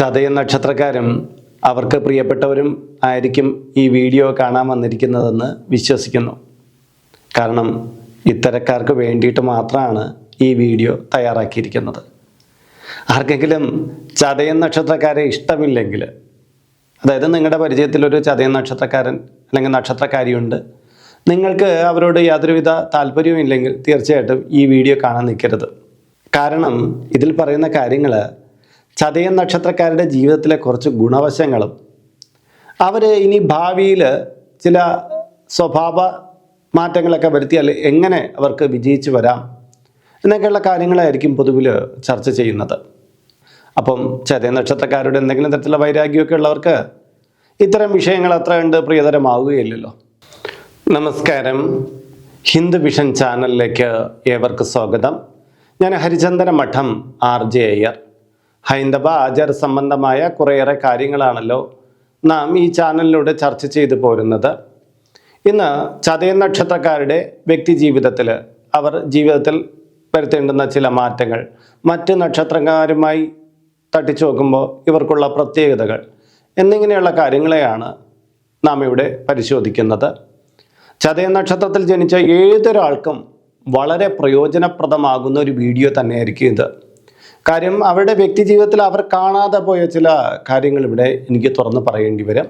ചതയം നക്ഷത്രക്കാരും അവർക്ക് പ്രിയപ്പെട്ടവരും ആയിരിക്കും ഈ വീഡിയോ കാണാൻ വന്നിരിക്കുന്നതെന്ന് വിശ്വസിക്കുന്നു. കാരണം ഇത്തരക്കാർക്ക് വേണ്ടിയിട്ട് മാത്രമാണ് ഈ വീഡിയോ തയ്യാറാക്കിയിരിക്കുന്നത്. ആർക്കെങ്കിലും ചതയം നക്ഷത്രക്കാരെ ഇഷ്ടമില്ലെങ്കിൽ, അതായത് നിങ്ങളുടെ പരിചയത്തിലൊരു ചതയം നക്ഷത്രക്കാരൻ അല്ലെങ്കിൽ നക്ഷത്രക്കാരിയുണ്ട്, നിങ്ങൾക്ക് അവരോട് യാതൊരുവിധ താല്പര്യവും ഇല്ലെങ്കിൽ തീർച്ചയായിട്ടും ഈ വീഡിയോ കാണാൻ നിൽക്കരുത്. കാരണം ഇതിൽ പറയുന്ന കാര്യങ്ങൾ ചതയം നക്ഷത്രക്കാരുടെ ജീവിതത്തിലെ കുറച്ച് ഗുണവശങ്ങളും അവർ ഇനി ഭാവിയിൽ ചില സ്വഭാവ മാറ്റങ്ങളൊക്കെ വരുത്തിയാൽ എങ്ങനെ അവർക്ക് വിജയിച്ചു വരാം എന്നൊക്കെയുള്ള കാര്യങ്ങളായിരിക്കും പൊതുവിൽ ചർച്ച ചെയ്യുന്നത്. അപ്പം ചതയം നക്ഷത്രക്കാരുടെ എന്തെങ്കിലും തരത്തിലുള്ള വൈരാഗ്യമൊക്കെ ഉള്ളവർക്ക് ഇത്തരം വിഷയങ്ങൾ അത്ര കണ്ട് പ്രിയതരമാവുകയില്ലല്ലോ. നമസ്കാരം, ഹിന്ദു വിഷൻ ചാനലിലേക്ക് ഏവർക്കും സ്വാഗതം. ഞാൻ ഹരിചന്ദന മഠം RJ അയ്യർ. ഹൈന്ദവ ആചാര സംബന്ധമായ കുറേയേറെ കാര്യങ്ങളാണല്ലോ നാം ഈ ചാനലിലൂടെ ചർച്ച ചെയ്തു പോരുന്നത്. ഇന്ന് ചതയം നക്ഷത്രക്കാരുടെ വ്യക്തി ജീവിതത്തിൽ അവർ ജീവിതത്തിൽ വരുത്തേണ്ടുന്ന ചില മാറ്റങ്ങൾ, മറ്റ് നക്ഷത്രക്കാരുമായി തട്ടിച്ചു നോക്കുമ്പോൾ ഇവർക്കുള്ള പ്രത്യേകതകൾ എന്നിങ്ങനെയുള്ള കാര്യങ്ങളെയാണ് നാം ഇവിടെ പരിശോധിക്കുന്നത്. ചതയം നക്ഷത്രത്തിൽ ജനിച്ച ഏതൊരാൾക്കും വളരെ പ്രയോജനപ്രദമാകുന്ന ഒരു വീഡിയോ തന്നെയായിരിക്കും ഇത്. കാര്യം അവരുടെ വ്യക്തി ജീവിതത്തിൽ അവർ കാണാതെ പോയ ചില കാര്യങ്ങൾ ഇവിടെ എനിക്ക് തുറന്ന് പറയേണ്ടി വരും.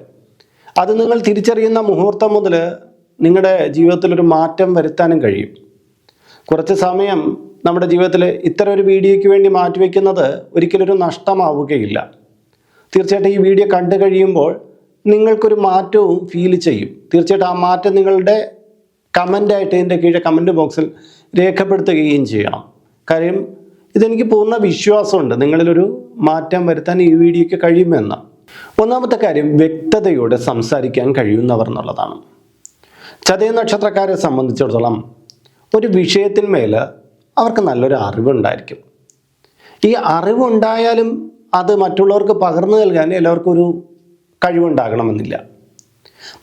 അത് നിങ്ങൾ തിരിച്ചറിയുന്ന മുഹൂർത്തം മുതൽ നിങ്ങളുടെ ജീവിതത്തിലൊരു മാറ്റം വരുത്താനും കഴിയും. കുറച്ച് സമയം നമ്മുടെ ജീവിതത്തിൽ ഇത്തരം ഒരു വീഡിയോയ്ക്ക് വേണ്ടി മാറ്റിവെക്കുന്നത് ഒരിക്കലൊരു നഷ്ടമാവുകയില്ല. തീർച്ചയായിട്ടും ഈ വീഡിയോ കണ്ടു കഴിയുമ്പോൾ നിങ്ങൾക്കൊരു മാറ്റവും ഫീൽ ചെയ്യും. തീർച്ചയായിട്ടും ആ മാറ്റം നിങ്ങളുടെ കമൻ്റായിട്ട് ഇതിൻ്റെ കീഴെ കമൻറ്റ് ബോക്സിൽ രേഖപ്പെടുത്തുകയും ചെയ്യണം. കാര്യം ഇതെനിക്ക് പൂർണ്ണ വിശ്വാസമുണ്ട് നിങ്ങളിലൊരു മാറ്റം വരുത്താൻ ഈ വീഡിയോയ്ക്ക് കഴിയുമെന്ന്. ഒന്നാമത്തെ കാര്യം, വ്യക്തതയോടെ സംസാരിക്കാൻ കഴിയുന്നവർ എന്നുള്ളതാണ്. ചതയം നക്ഷത്രക്കാരെ സംബന്ധിച്ചിടത്തോളം ഒരു വിഷയത്തിന്മേൽ അവർക്ക് നല്ലൊരു അറിവുണ്ടായിരിക്കും. ഈ അറിവുണ്ടായാലും അത് മറ്റുള്ളവർക്ക് പകർന്നു നൽകാൻ എല്ലാവർക്കും ഒരു കഴിവുണ്ടാകണമെന്നില്ല.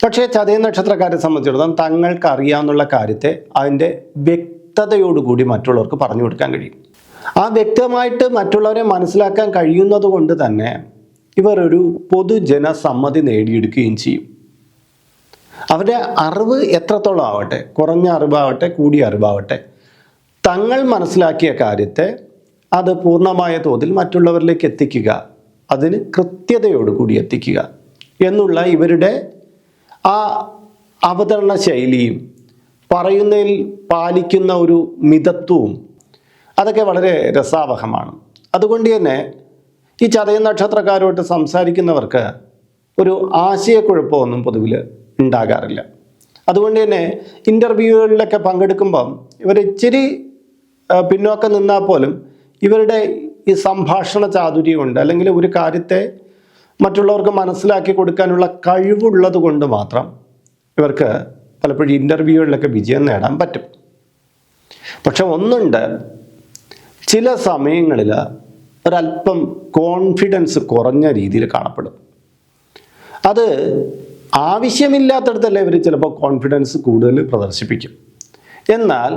പക്ഷേ ചതയം നക്ഷത്രക്കാരെ സംബന്ധിച്ചിടത്തോളം തങ്ങൾക്ക് അറിയാവുന്ന കാര്യത്തെ അതിൻ്റെ വ്യക്തതയോടുകൂടി മറ്റുള്ളവർക്ക് പറഞ്ഞു കൊടുക്കാൻ കഴിയും. ആ വ്യക്തമായിട്ട് മറ്റുള്ളവരെ മനസ്സിലാക്കാൻ കഴിയുന്നത് കൊണ്ട് തന്നെ ഇവർ ഒരു പൊതുജനസമ്മതി നേടിയെടുക്കുകയും ചെയ്യും. അവരുടെ അറിവ് എത്രത്തോളം ആവട്ടെ, കുറഞ്ഞ അറിവാവട്ടെ കൂടിയ അറിവാവട്ടെ, തങ്ങൾ മനസ്സിലാക്കിയ കാര്യത്തെ അത് പൂർണ്ണമായ തോതിൽ മറ്റുള്ളവരിലേക്ക് എത്തിക്കുക, അതിന് കൃത്യതയോടുകൂടി എത്തിക്കുക എന്നുള്ള ഇവരുടെ ആ അവതരണ ശൈലിയും പറയുന്നതിൽ പാലിക്കുന്ന ഒരു മിതത്വവും അതൊക്കെ വളരെ രസാവഹമാണ്. അതുകൊണ്ട് തന്നെ ഈ ചതയം നക്ഷത്രക്കാരോട്ട് സംസാരിക്കുന്നവർക്ക് ഒരു ആശയക്കുഴപ്പമൊന്നും പൊതുവിൽ ഉണ്ടാകാറില്ല. അതുകൊണ്ട് തന്നെ ഇൻ്റർവ്യൂകളിലൊക്കെ പങ്കെടുക്കുമ്പം ഇവർ ഇച്ചിരി പിന്നോക്കം നിന്നാൽ പോലും ഇവരുടെ ഈ സംഭാഷണ ചാതുര്യമുണ്ട്, അല്ലെങ്കിൽ ഒരു കാര്യത്തെ മറ്റുള്ളവർക്ക് മനസ്സിലാക്കി കൊടുക്കാനുള്ള കഴിവുള്ളത് കൊണ്ട് മാത്രം ഇവർക്ക് പലപ്പോഴും ഇൻ്റർവ്യൂകളിലൊക്കെ വിജയം നേടാൻ പറ്റും. പക്ഷെ ഒന്നുണ്ട്, ചില സമയങ്ങളിൽ ഒരല്പം കോൺഫിഡൻസ് കുറഞ്ഞ രീതിയിൽ കാണപ്പെടും. അത് ആവശ്യമില്ലാത്തടത്തല്ലേ ഇവർ ചിലപ്പോൾ കോൺഫിഡൻസ് കൂടുതൽ പ്രദർശിപ്പിക്കും. എന്നാൽ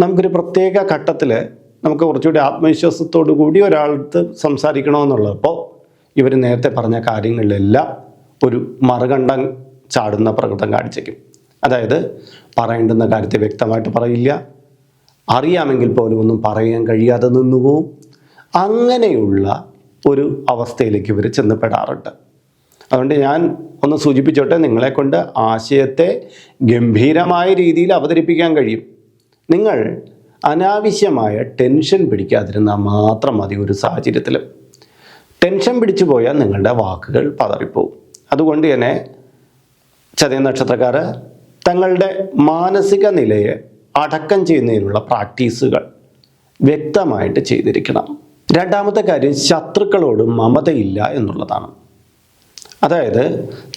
നമുക്കൊരു പ്രത്യേക ഘട്ടത്തിൽ നമുക്ക് കുറച്ചുകൂടി ആത്മവിശ്വാസത്തോടു കൂടി ഒരാളടുത്ത് സംസാരിക്കണമെന്നുള്ളപ്പോൾ ഇവർ നേരത്തെ പറഞ്ഞ കാര്യങ്ങളിലെല്ലാം ഒരു മറുകണ്ഠം ചാടുന്ന പ്രകൃതം കാണിച്ചേക്കും. അതായത് പറയേണ്ടുന്ന കാര്യത്തെ വ്യക്തമായിട്ട് പറയില്ല, അറിയാമെങ്കിൽ പോലും ഒന്നും പറയാൻ കഴിയാതെ നിന്നുപോകും. അങ്ങനെയുള്ള ഒരു അവസ്ഥയിലേക്ക് ഇവർ ചെന്നപ്പെടാറുണ്ട്. അതുകൊണ്ട് ഞാൻ ഒന്ന് സൂചിപ്പിച്ചോട്ടെ, നിങ്ങളെ കൊണ്ട് ആശയത്തെ ഗംഭീരമായ രീതിയിൽ അവതരിപ്പിക്കാൻ കഴിയും. നിങ്ങൾ അനാവശ്യമായ ടെൻഷൻ പിടിക്കാതിരുന്നാൽ മാത്രം മതി. ഒരു സാഹചര്യത്തിൽ ടെൻഷൻ പിടിച്ചു പോയാൽ നിങ്ങളുടെ വാക്കുകൾ പതറിപ്പോവും. അതുകൊണ്ട് തന്നെ ചതയം നക്ഷത്രക്കാർ തങ്ങളുടെ മാനസിക നിലയെ അടക്കം ചെയ്യുന്നതിനുള്ള പ്രാക്ടീസുകൾ വ്യക്തമായിട്ട് ചെയ്തിരിക്കണം. രണ്ടാമത്തെ കാര്യം, ശത്രുക്കളോട് മമതയില്ല എന്നുള്ളതാണ്. അതായത്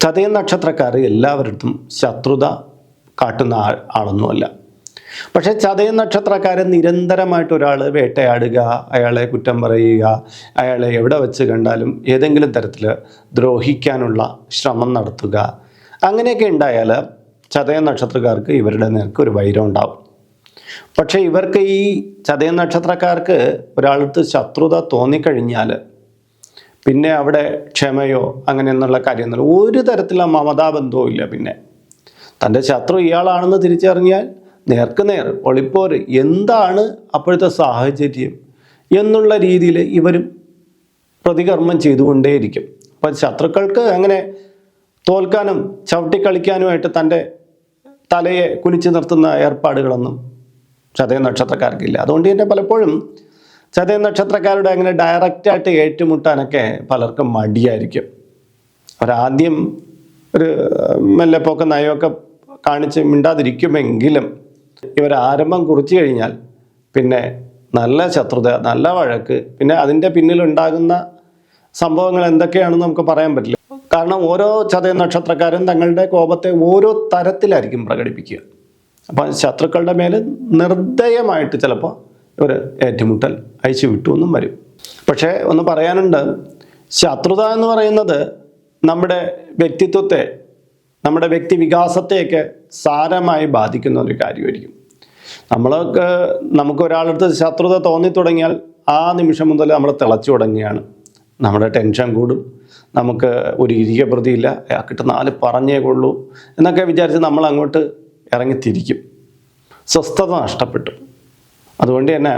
ചതയം നക്ഷത്രക്കാർ എല്ലാവരുടെ ശത്രുത കാട്ടുന്ന ആളൊന്നുമല്ല. പക്ഷേ ചതയം നക്ഷത്രക്കാരെ നിരന്തരമായിട്ട് ഒരാൾ വേട്ടയാടുക, അയാളെ കുറ്റം പറയുക, അയാളെ എവിടെ വെച്ച് കണ്ടാലും ഏതെങ്കിലും തരത്തിൽ ദ്രോഹിക്കാനുള്ള ശ്രമം നടത്തുക, അങ്ങനെയൊക്കെ ഉണ്ടായാൽ ചതയം നക്ഷത്രക്കാർക്ക് ഇവരുടെ നേർക്ക് ഒരു വൈരം ഉണ്ടാവും. പക്ഷേ ഇവർക്ക് ഈ ചതയം നക്ഷത്രക്കാർക്ക് ഒരാളടുത്ത് ശത്രുത തോന്നിക്കഴിഞ്ഞാൽ പിന്നെ അവിടെ ക്ഷമയോ അങ്ങനെയെന്നുള്ള കാര്യമൊന്നുമില്ല. ഒരു തരത്തിലുള്ള മമതാബന്ധവും ഇല്ല. പിന്നെ തൻ്റെ ശത്രു ഇയാളാണെന്ന് തിരിച്ചറിഞ്ഞാൽ നേർക്ക് നേർ ഒളിപ്പോര്, എന്താണ് അപ്പോഴത്തെ സാഹചര്യം എന്നുള്ള രീതിയിൽ ഇവരും പ്രതികർമ്മം ചെയ്തുകൊണ്ടേയിരിക്കും. അപ്പം ശത്രുക്കൾക്ക് അങ്ങനെ തോൽക്കാനും ചവിട്ടിക്കളിക്കാനുമായിട്ട് തൻ്റെ തലയെ കുനിച്ചു നിർത്തുന്ന ഏർപ്പാടുകളൊന്നും ചതയം നക്ഷത്രക്കാർക്കില്ല. അതുകൊണ്ട് തന്നെ പലപ്പോഴും ചതയം നക്ഷത്രക്കാരുടെ അങ്ങനെ ഡയറക്റ്റായിട്ട് ഏറ്റുമുട്ടാനൊക്കെ പലർക്കും മടിയായിരിക്കും. അവരാദ്യം ഒരു മെല്ലെപ്പോക്ക് നയമൊക്കെ കാണിച്ച് മിണ്ടാതിരിക്കുമെങ്കിലും ഇവർ ആരംഭം കുറിച്ചു കഴിഞ്ഞാൽ പിന്നെ നല്ല ശത്രുത, നല്ല വഴക്ക്, പിന്നെ അതിൻ്റെ പിന്നിലുണ്ടാകുന്ന സംഭവങ്ങൾ എന്തൊക്കെയാണെന്ന് നമുക്ക് പറയാൻ പറ്റില്ല. കാരണം ഓരോ ചതയം നക്ഷത്രക്കാരും തങ്ങളുടെ കോപത്തെ ഓരോ തരത്തിലായിരിക്കും പ്രകടിപ്പിക്കുക. അപ്പം ശത്രുക്കളുടെ മേൽ നിർദ്ദയമായിട്ട് ചിലപ്പോൾ ഒരു ഏറ്റുമുട്ടൽ അയച്ചു വിട്ടു എന്നും വരും. പക്ഷേ ഒന്ന് പറയാനുണ്ട്, ശത്രുത എന്ന് പറയുന്നത് നമ്മുടെ വ്യക്തിത്വത്തെ, നമ്മുടെ വ്യക്തി വികാസത്തെയൊക്കെ സാരമായി ബാധിക്കുന്ന ഒരു കാര്യമായിരിക്കും. നമുക്ക് ഒരാളടുത്ത് ശത്രുത തോന്നി തുടങ്ങിയാൽ ആ നിമിഷം മുതൽ നമ്മൾ തിളച്ചു തുടങ്ങുകയാണ്. നമ്മുടെ ടെൻഷൻ കൂടും, നമുക്ക് ഒരു ഇരിക പ്രതിയില്ല, അയാൾക്കിട്ട് 4 പറഞ്ഞേ കൊള്ളൂ എന്നൊക്കെ വിചാരിച്ച് നമ്മൾ അങ്ങോട്ട് ഇറങ്ങിത്തിരിക്കും. സ്വസ്ഥത നഷ്ടപ്പെട്ടു. അതുകൊണ്ട് തന്നെ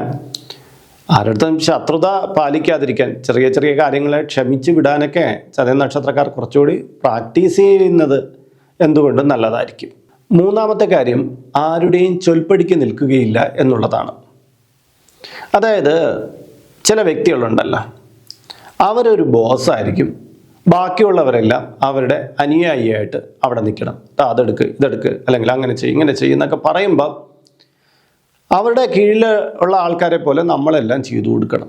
ആരുടെ ശത്രുത പാലിക്കാതിരിക്കാൻ, ചെറിയ ചെറിയ കാര്യങ്ങളെ ക്ഷമിച്ച് വിടാനൊക്കെ ചതയം നക്ഷത്രക്കാർ കുറച്ചുകൂടി പ്രാക്ടീസ് ചെയ്യുന്നത് എന്തുകൊണ്ടും നല്ലതായിരിക്കും. മൂന്നാമത്തെ കാര്യം, ആരുടെയും ചൊൽപ്പടിക്ക് നിൽക്കുകയില്ല എന്നുള്ളതാണ്. അതായത് ചില വ്യക്തികളുണ്ടല്ലോ, അവരൊരു ബോസായിരിക്കും, ബാക്കിയുള്ളവരെല്ലാം അവരുടെ അനുയായിയായിട്ട് അവിടെ നിൽക്കണം. അതെടുക്ക്, ഇതെടുക്ക്, അല്ലെങ്കിൽ അങ്ങനെ ചെയ്യും, ഇങ്ങനെ ചെയ്യും എന്നൊക്കെ പറയുമ്പോൾ അവരുടെ കീഴിൽ ഉള്ള ആൾക്കാരെ പോലെ നമ്മളെല്ലാം ചെയ്തു കൊടുക്കണം.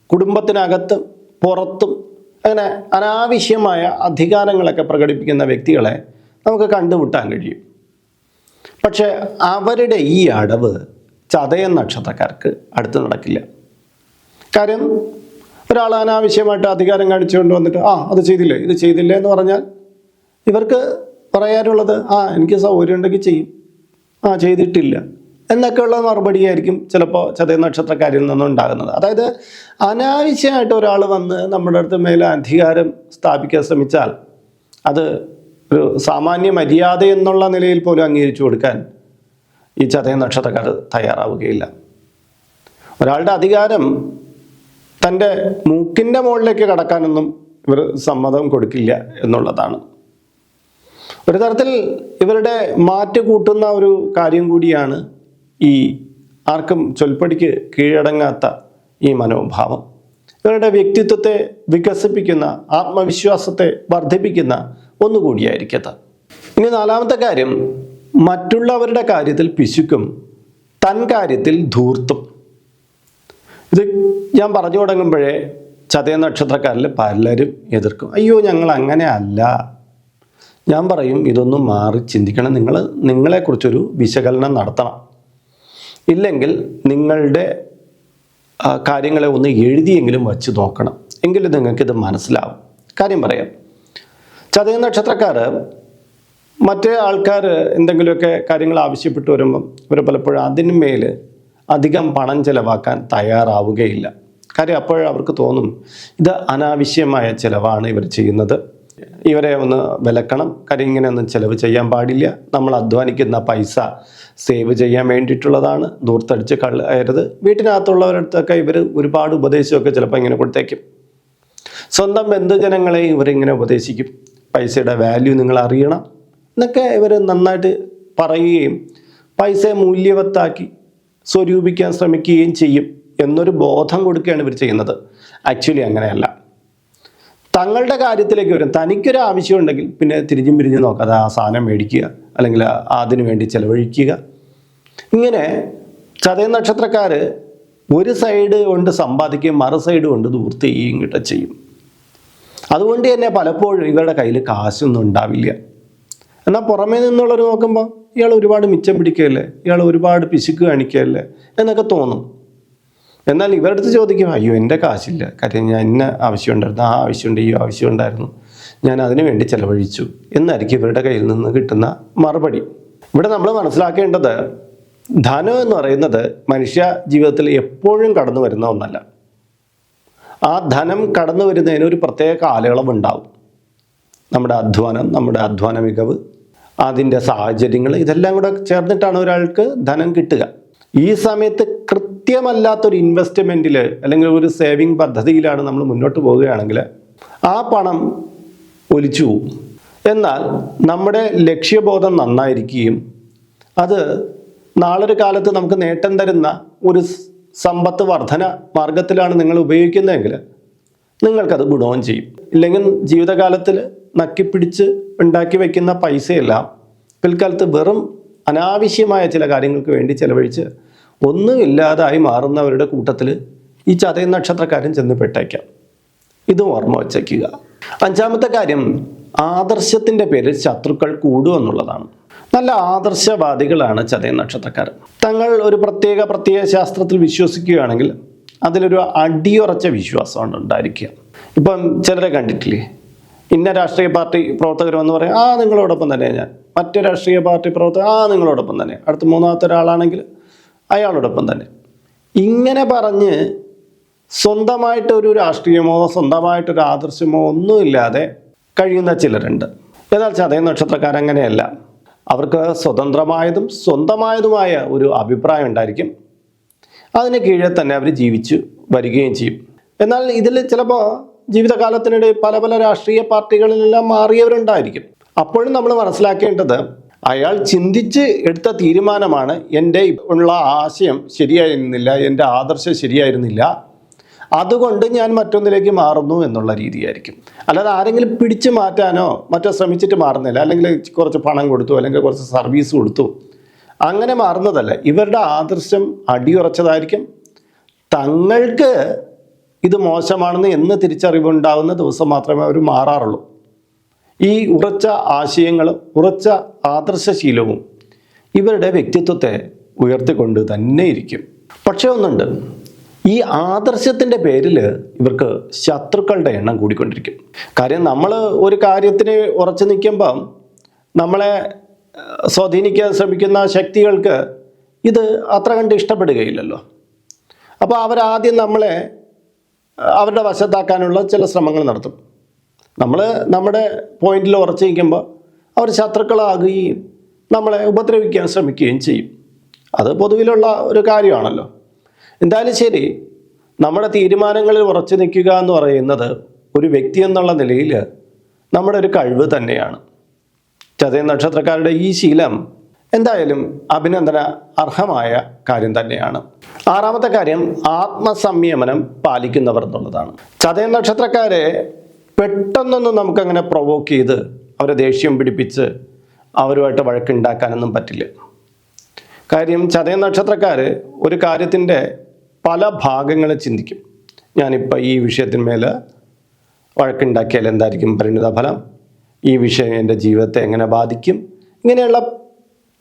കുടുംബത്തിനകത്തും പുറത്തും അങ്ങനെ അനാവശ്യമായ അധികാരങ്ങളൊക്കെ പ്രകടിപ്പിക്കുന്ന വ്യക്തികളെ നമുക്ക് കണ്ടുമുട്ടാൻ കഴിയും. പക്ഷെ അവരുടെ ഈ അടവ് ചതയം നക്ഷത്രക്കാർക്ക് അടുത്ത് നടക്കില്ല. കാര്യം ഒരാൾ അനാവശ്യമായിട്ട് അധികാരം കാണിച്ചുകൊണ്ട് വന്നിട്ട് അത് ചെയ്തില്ലേ, ഇത് ചെയ്തില്ലേ എന്ന് പറഞ്ഞാൽ ഇവർക്ക് പറയാനുള്ളത് എനിക്ക് സൗകര്യം ഉണ്ടെങ്കിൽ ചെയ്യും, ചെയ്തിട്ടില്ല എന്നൊക്കെയുള്ള മറുപടിയായിരിക്കും ചിലപ്പോൾ ചതയം നക്ഷത്രക്കാരിൽ നിന്നും ഉണ്ടാകുന്നത്. അതായത് അനാവശ്യമായിട്ട് ഒരാൾ വന്ന് നമ്മുടെ അടുത്ത് മേലെ അധികാരം സ്ഥാപിക്കാൻ ശ്രമിച്ചാൽ അത് ഒരു സാമാന്യ മര്യാദ എന്നുള്ള നിലയിൽ പോലും അംഗീകരിച്ചു കൊടുക്കാൻ ഈ ചതയം നക്ഷത്രക്കാർ തയ്യാറാവുകയില്ല. ഒരാളുടെ അധികാരം തൻ്റെ മൂക്കിൻ്റെ മുകളിലേക്ക് കടക്കാനൊന്നും ഇവർ സമ്മതം കൊടുക്കില്ല എന്നുള്ളതാണ്. ഒരു തരത്തിൽ ഇവരുടെ മാറ്റ് കൂട്ടുന്ന ഒരു കാര്യം കൂടിയാണ് ഈ ആർക്കും ചൊൽപ്പടിക്ക് കീഴടങ്ങാത്ത ഈ മനോഭാവം. ഇവരുടെ വ്യക്തിത്വത്തെ വികസിപ്പിക്കുന്ന, ആത്മവിശ്വാസത്തെ വർദ്ധിപ്പിക്കുന്ന ഒന്നുകൂടിയായിരിക്കട്ടെ. ഇനി നാലാമത്തെ കാര്യം, മറ്റുള്ളവരുടെ കാര്യത്തിൽ പിശുക്കും, തൻ കാര്യത്തിൽ ധൂർത്തും. ഇത് ഞാൻ പറഞ്ഞു തുടങ്ങുമ്പോഴേ ചതയ നക്ഷത്രക്കാരിൽ പലരും എതിർക്കും. അയ്യോ ഞങ്ങൾ അങ്ങനെ അല്ല. ഞാൻ പറയും ഇതൊന്നും മാറി ചിന്തിക്കണം, നിങ്ങളെക്കുറിച്ചൊരു വിശകലനം നടത്തണം. ഇല്ലെങ്കിൽ നിങ്ങളുടെ കാര്യങ്ങളെ ഒന്ന് എഴുതിയെങ്കിലും വച്ച് നോക്കണം, എങ്കിലും നിങ്ങൾക്കിത് മനസ്സിലാവും. കാര്യം പറയാം, ചതയ നക്ഷത്രക്കാർ മറ്റേ ആൾക്കാർ എന്തെങ്കിലുമൊക്കെ കാര്യങ്ങൾ ആവശ്യപ്പെട്ട് വരുമ്പം ഇവർ പലപ്പോഴും അതിന്മേൽ അധികം പണം ചെലവാക്കാൻ തയ്യാറാവുകയില്ല. കാര്യം അപ്പോഴവർക്ക് തോന്നും ഇത് അനാവശ്യമായ ചിലവാണ് ഇവർ ചെയ്യുന്നത്, ഇവരെ ഒന്ന് വിലക്കണം. കാര്യം ഇങ്ങനെയൊന്നും ചിലവ് ചെയ്യാൻ പാടില്ല, നമ്മൾ അധ്വാനിക്കുന്ന പൈസ സേവ് ചെയ്യാൻ വേണ്ടിയിട്ടുള്ളതാണ്, ദൂർത്തടിച്ച് കളയരുത്. വീട്ടിനകത്തുള്ളവരടുത്തൊക്കെ ഇവർ ഒരുപാട് ഉപദേശമൊക്കെ ചിലപ്പോൾ ഇങ്ങനെ കൊടുത്തേക്കും. സ്വന്തം ബന്ധുജനങ്ങളെ ഇവരിങ്ങനെ ഉപദേശിക്കും, പൈസയുടെ വാല്യൂ നിങ്ങൾ അറിയണം എന്നൊക്കെ ഇവർ നന്നായിട്ട് പറയുകയും പൈസയെ മൂല്യവത്താക്കി സ്വരൂപിക്കാൻ ശ്രമിക്കുകയും ചെയ്യും എന്നൊരു ബോധം കൊടുക്കുകയാണ് ഇവർ ചെയ്യുന്നത്. ആക്ച്വലി അങ്ങനെയല്ല. തങ്ങളുടെ കാര്യത്തിലേക്ക് വരും, തനിക്കൊരു ആവശ്യമുണ്ടെങ്കിൽ പിന്നെ തിരിഞ്ഞും പിരിഞ്ഞും നോക്കാതെ ആ സാധനം മേടിക്കുക, അല്ലെങ്കിൽ അതിനു വേണ്ടി ചെലവഴിക്കുക. ഇങ്ങനെ ചതയ നക്ഷത്രക്കാർ ഒരു സൈഡ് കൊണ്ട് സമ്പാദിക്കുകയും മറു സൈഡ് കൊണ്ട് ദൂർത്ത് ചെയ്യുകയും കിട്ടുക ചെയ്യും. അതുകൊണ്ട് തന്നെ പലപ്പോഴും ഇവരുടെ കയ്യിൽ കാശൊന്നും ഉണ്ടാവില്ല. എന്നാൽ പുറമേ നിന്നുള്ളവർ നോക്കുമ്പോൾ ഇയാൾ ഒരുപാട് മിച്ചം പിടിക്കുകയല്ലേ, ഇയാൾ ഒരുപാട് പിശുക്ക് കാണിക്കുകയല്ലേ എന്നൊക്കെ തോന്നും. എന്നാൽ ഇവരുടെ അടുത്ത് ചോദിക്കും, അയ്യോ എൻ്റെ കാശില്ല, കാര്യം ഞാൻ ഇന്ന ആവശ്യമുണ്ടായിരുന്നു, ആ ആവശ്യമുണ്ട്, ഈ ആവശ്യമുണ്ടായിരുന്നു, ഞാൻ അതിനു വേണ്ടി ചെലവഴിച്ചു എന്നായിരിക്കും ഇവരുടെ കയ്യിൽ നിന്ന് കിട്ടുന്ന മറുപടി. ഇവിടെ നമ്മൾ മനസ്സിലാക്കേണ്ടത്, ധനം എന്ന് പറയുന്നത് മനുഷ്യ ജീവിതത്തിൽ എപ്പോഴും കടന്നു വരുന്ന ഒന്നല്ല. ആ ധനം കടന്നു വരുന്നതിന് ഒരു പ്രത്യേക കാലയളവ് ഉണ്ടാവും. നമ്മുടെ അധ്വാനം, നമ്മുടെ അധ്വാന മികവ്, അതിൻ്റെ സാഹചര്യങ്ങൾ, ഇതെല്ലാം കൂടെ ചേർന്നിട്ടാണ് ഒരാൾക്ക് ധനം കിട്ടുക. ഈ സമയത്ത് കൃത്യമല്ലാത്തൊരു ഇൻവെസ്റ്റ്മെൻറ്റിൽ അല്ലെങ്കിൽ ഒരു സേവിങ് പദ്ധതിയിലാണ് നമ്മൾ മുന്നോട്ട് പോവുകയാണെങ്കിൽ ആ പണം ഒലിച്ചു പോകും. എന്നാൽ നമ്മുടെ ലക്ഷ്യബോധം നന്നായിരിക്കുകയും അത് നാളൊരു കാലത്ത് നമുക്ക് നേട്ടം തരുന്ന ഒരു സമ്പത്ത് വർധന മാർഗത്തിലാണ് നിങ്ങൾ ഉപയോഗിക്കുന്നതെങ്കിൽ നിങ്ങൾക്കത് ഗുണവും ചെയ്യും. ഇല്ലെങ്കിൽ ജീവിതകാലത്തിൽ നക്കിപ്പിടിച്ച് ഉണ്ടാക്കി വയ്ക്കുന്ന പൈസയെല്ലാം പിൽക്കാലത്ത് വെറും അനാവശ്യമായ ചില കാര്യങ്ങൾക്ക് വേണ്ടി ചെലവഴിച്ച് ഒന്നുമില്ലാതായി മാറുന്നവരുടെ കൂട്ടത്തിൽ ഈ ചതയം നക്ഷത്രക്കാരൻ ചെന്ന് പെട്ടേക്കാം. ഇത് ഓർമ്മ വച്ചേക്കുക. അഞ്ചാമത്തെ കാര്യം, ആദർശത്തിൻ്റെ പേരിൽ ശത്രുക്കൾ കൂടുമെന്നുള്ളതാണ്. നല്ല ആദർശവാദികളാണ് ചതയം നക്ഷത്രക്കാർ. തങ്ങൾ ഒരു പ്രത്യേക ശാസ്ത്രത്തിൽ വിശ്വസിക്കുകയാണെങ്കിൽ അതിലൊരു അടിയുറച്ച വിശ്വാസമാണ് ഉണ്ടായിരിക്കുക. ഇപ്പം ചിലരെ കണ്ടിട്ടില്ലേ, ഇന്ന രാഷ്ട്രീയ പാർട്ടി പ്രവർത്തകർ എന്ന് പറയും, ആ നിങ്ങളോടൊപ്പം തന്നെ ഞാൻ. മറ്റു രാഷ്ട്രീയ പാർട്ടി പ്രവർത്തകർ, ആ നിങ്ങളോടൊപ്പം തന്നെ. അടുത്ത മൂന്നാമത്തെ ഒരാളാണെങ്കിൽ അയാളോടൊപ്പം തന്നെ. ഇങ്ങനെ പറഞ്ഞ് സ്വന്തമായിട്ടൊരു രാഷ്ട്രീയമോ സ്വന്തമായിട്ടൊരു ആദർശമോ ഒന്നുമില്ലാതെ കഴിയുന്ന ചിലരുണ്ട്. എന്നാൽ ചതയം നക്ഷത്രക്കാരങ്ങനെയല്ല. അവർക്ക് സ്വതന്ത്രമായതും സ്വന്തമായതുമായ ഒരു അഭിപ്രായം ഉണ്ടായിരിക്കും. അതിന് കീഴെ തന്നെ അവർ ജീവിച്ചു വരികയും ചെയ്യും. എന്നാൽ ഇതിൽ ചിലപ്പോൾ ജീവിതകാലത്തിനിടെ പല രാഷ്ട്രീയ പാർട്ടികളിലെല്ലാം മാറിയവരുണ്ടായിരിക്കും. അപ്പോഴും നമ്മൾ മനസ്സിലാക്കേണ്ടത് അയാൾ ചിന്തിച്ച് എടുത്ത തീരുമാനമാണ്, എൻ്റെ ഉള്ള ആശയം ശരിയായിരുന്നില്ല, എൻ്റെ ആദർശം ശരിയായിരുന്നില്ല, അതുകൊണ്ട് ഞാൻ മറ്റൊന്നിലേക്ക് മാറുന്നു എന്നുള്ള രീതിയായിരിക്കും. അല്ലാതെ ആരെങ്കിലും പിടിച്ചു മാറ്റാനോ മറ്റോ ശ്രമിച്ചിട്ട് മാറുന്നില്ല, അല്ലെങ്കിൽ കുറച്ച് പണം കൊടുത്തു അല്ലെങ്കിൽ കുറച്ച് സർവീസ് കൊടുത്തു അങ്ങനെ മാറുന്നതല്ല. ഇവരുടെ ആദർശം അടിയുറച്ചതായിരിക്കും. തങ്ങൾക്ക് ഇത് മോശമാണെന്ന് എന്ന് തിരിച്ചറിവുണ്ടാവുന്ന ദിവസം മാത്രമേ അവർ മാറാറുള്ളൂ. ഈ ഉറച്ച ആശയങ്ങളും ഉറച്ച ആദർശശീലവും ഇവരുടെ വ്യക്തിത്വത്തെ ഉയർത്തിക്കൊണ്ട് തന്നെ ഇരിക്കും. പക്ഷേ ഒന്നുണ്ട്, ഈ ആദർശത്തിൻ്റെ പേരിൽ ഇവർക്ക് ശത്രുക്കളുടെ എണ്ണം കൂടിക്കൊണ്ടിരിക്കും. കാര്യം നമ്മൾ ഒരു കാര്യത്തിന് ഉറച്ചു നിൽക്കുമ്പം നമ്മളെ സ്വാധീനിക്കാൻ ശ്രമിക്കുന്ന ശക്തികൾക്ക് ഇത് അത്ര കണ്ട് ഇഷ്ടപ്പെടുകയില്ലല്ലോ. അപ്പോൾ അവരാദ്യം നമ്മളെ അവരുടെ വശത്താക്കാനുള്ള ചില ശ്രമങ്ങൾ നടത്തും. നമ്മൾ നമ്മുടെ പോയിന്റിൽ ഉറച്ചു നിൽക്കുമ്പോൾ അവർ ശത്രുക്കളാകുകയും നമ്മളെ ഉപദ്രവിക്കാൻ ശ്രമിക്കുകയും ചെയ്യും. അത് പൊതുവിലുള്ള ഒരു കാര്യമാണല്ലോ. എന്തായാലും ശരി, നമ്മുടെ തീരുമാനങ്ങളിൽ ഉറച്ചു നിൽക്കുക എന്ന് പറയുന്നത് ഒരു വ്യക്തി എന്നുള്ള നിലയിൽ നമ്മുടെ ഒരു കഴിവ് തന്നെയാണ്. ചതയം നക്ഷത്രക്കാരുടെ ഈ ശീലം എന്തായാലും അഭിനന്ദന അർഹമായ കാര്യം തന്നെയാണ്. ആറാമത്തെ കാര്യം, ആത്മസംയമനം പാലിക്കുന്നവർ എന്നുള്ളതാണ്. ചതയം നക്ഷത്രക്കാരെ പെട്ടെന്നൊന്നും നമുക്കങ്ങനെ പ്രൊവോക്ക് ചെയ്ത് അവരെ ദേഷ്യം പിടിപ്പിച്ച് അവരുമായിട്ട് വഴക്കുണ്ടാക്കാനൊന്നും പറ്റില്ല. കാര്യം ചതയം നക്ഷത്രക്കാർ ഒരു കാര്യത്തിൻ്റെ പല ഭാഗങ്ങളെ ചിന്തിക്കും. ഞാനിപ്പോൾ ഈ വിഷയത്തിന്മേൽ വഴക്കുണ്ടാക്കിയാൽ എന്തായിരിക്കും പരിണിത ഫലം, ഈ വിഷയം എൻ്റെ ജീവിതത്തെ എങ്ങനെ ബാധിക്കും, ഇങ്ങനെയുള്ള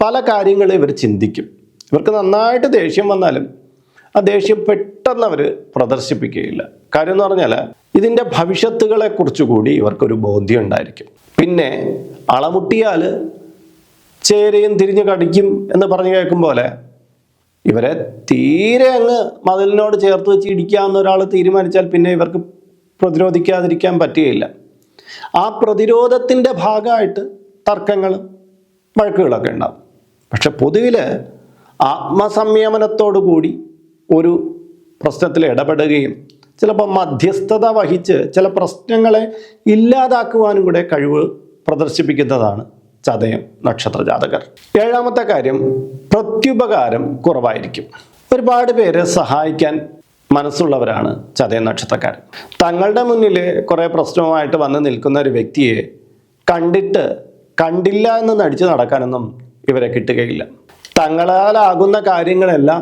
പല കാര്യങ്ങളും ഇവർ ചിന്തിക്കും. ഇവർക്ക് നന്നായിട്ട് ദേഷ്യം വന്നാലും ആ ദേഷ്യം പെട്ടെന്ന് അവർ പ്രദർശിപ്പിക്കുകയില്ല. കാര്യം എന്ന് പറഞ്ഞാൽ ഇതിൻ്റെ ഭവിഷ്യത്തുകളെക്കുറിച്ച് കൂടി ഇവർക്കൊരു ബോധ്യം ഉണ്ടായിരിക്കും. പിന്നെ അളമുട്ടിയാൽ ചേരയും തിരിഞ്ഞു കടിക്കും എന്ന് പറഞ്ഞു കേൾക്കും പോലെ ഇവരെ തീരെ അങ്ങ് മതിലിനോട് ചേർത്ത് വെച്ച് ഇടിക്കാവുന്ന ഒരാൾ തീരുമാനിച്ചാൽ പിന്നെ ഇവർക്ക് പ്രതിരോധിക്കാതിരിക്കാൻ പറ്റുകയില്ല. ആ പ്രതിരോധത്തിൻ്റെ ഭാഗമായിട്ട് തർക്കങ്ങളും വഴക്കുകളൊക്കെ ഉണ്ടാവും. പക്ഷെ പൊതുവിൽ ആത്മസംയമനത്തോടു കൂടി ഒരു പ്രശ്നത്തിൽ ഇടപെടുകയും ചിലപ്പോൾ മധ്യസ്ഥത വഹിച്ച് ചില പ്രശ്നങ്ങളെ ഇല്ലാതാക്കുവാനും കൂടെ കഴിവ് പ്രദർശിപ്പിക്കുന്നതാണ് ചതയം നക്ഷത്ര ജാതകർ. ഏഴാമത്തെ കാര്യം, പ്രത്യുപകാരം കുറവായിരിക്കും. ഒരുപാട് പേരെ സഹായിക്കാൻ മനസ്സുള്ളവരാണ് ചതയം നക്ഷത്രക്കാർ. തങ്ങളുടെ മുന്നിൽ കുറേ പ്രശ്നവുമായിട്ട് വന്ന് നിൽക്കുന്ന ഒരു വ്യക്തിയെ കണ്ടിട്ട് കണ്ടില്ല എന്ന് നടിച്ച് നടക്കാനൊന്നും ഇവരെ കിട്ടുകയില്ല. തങ്ങളാലാകുന്ന കാര്യങ്ങളെല്ലാം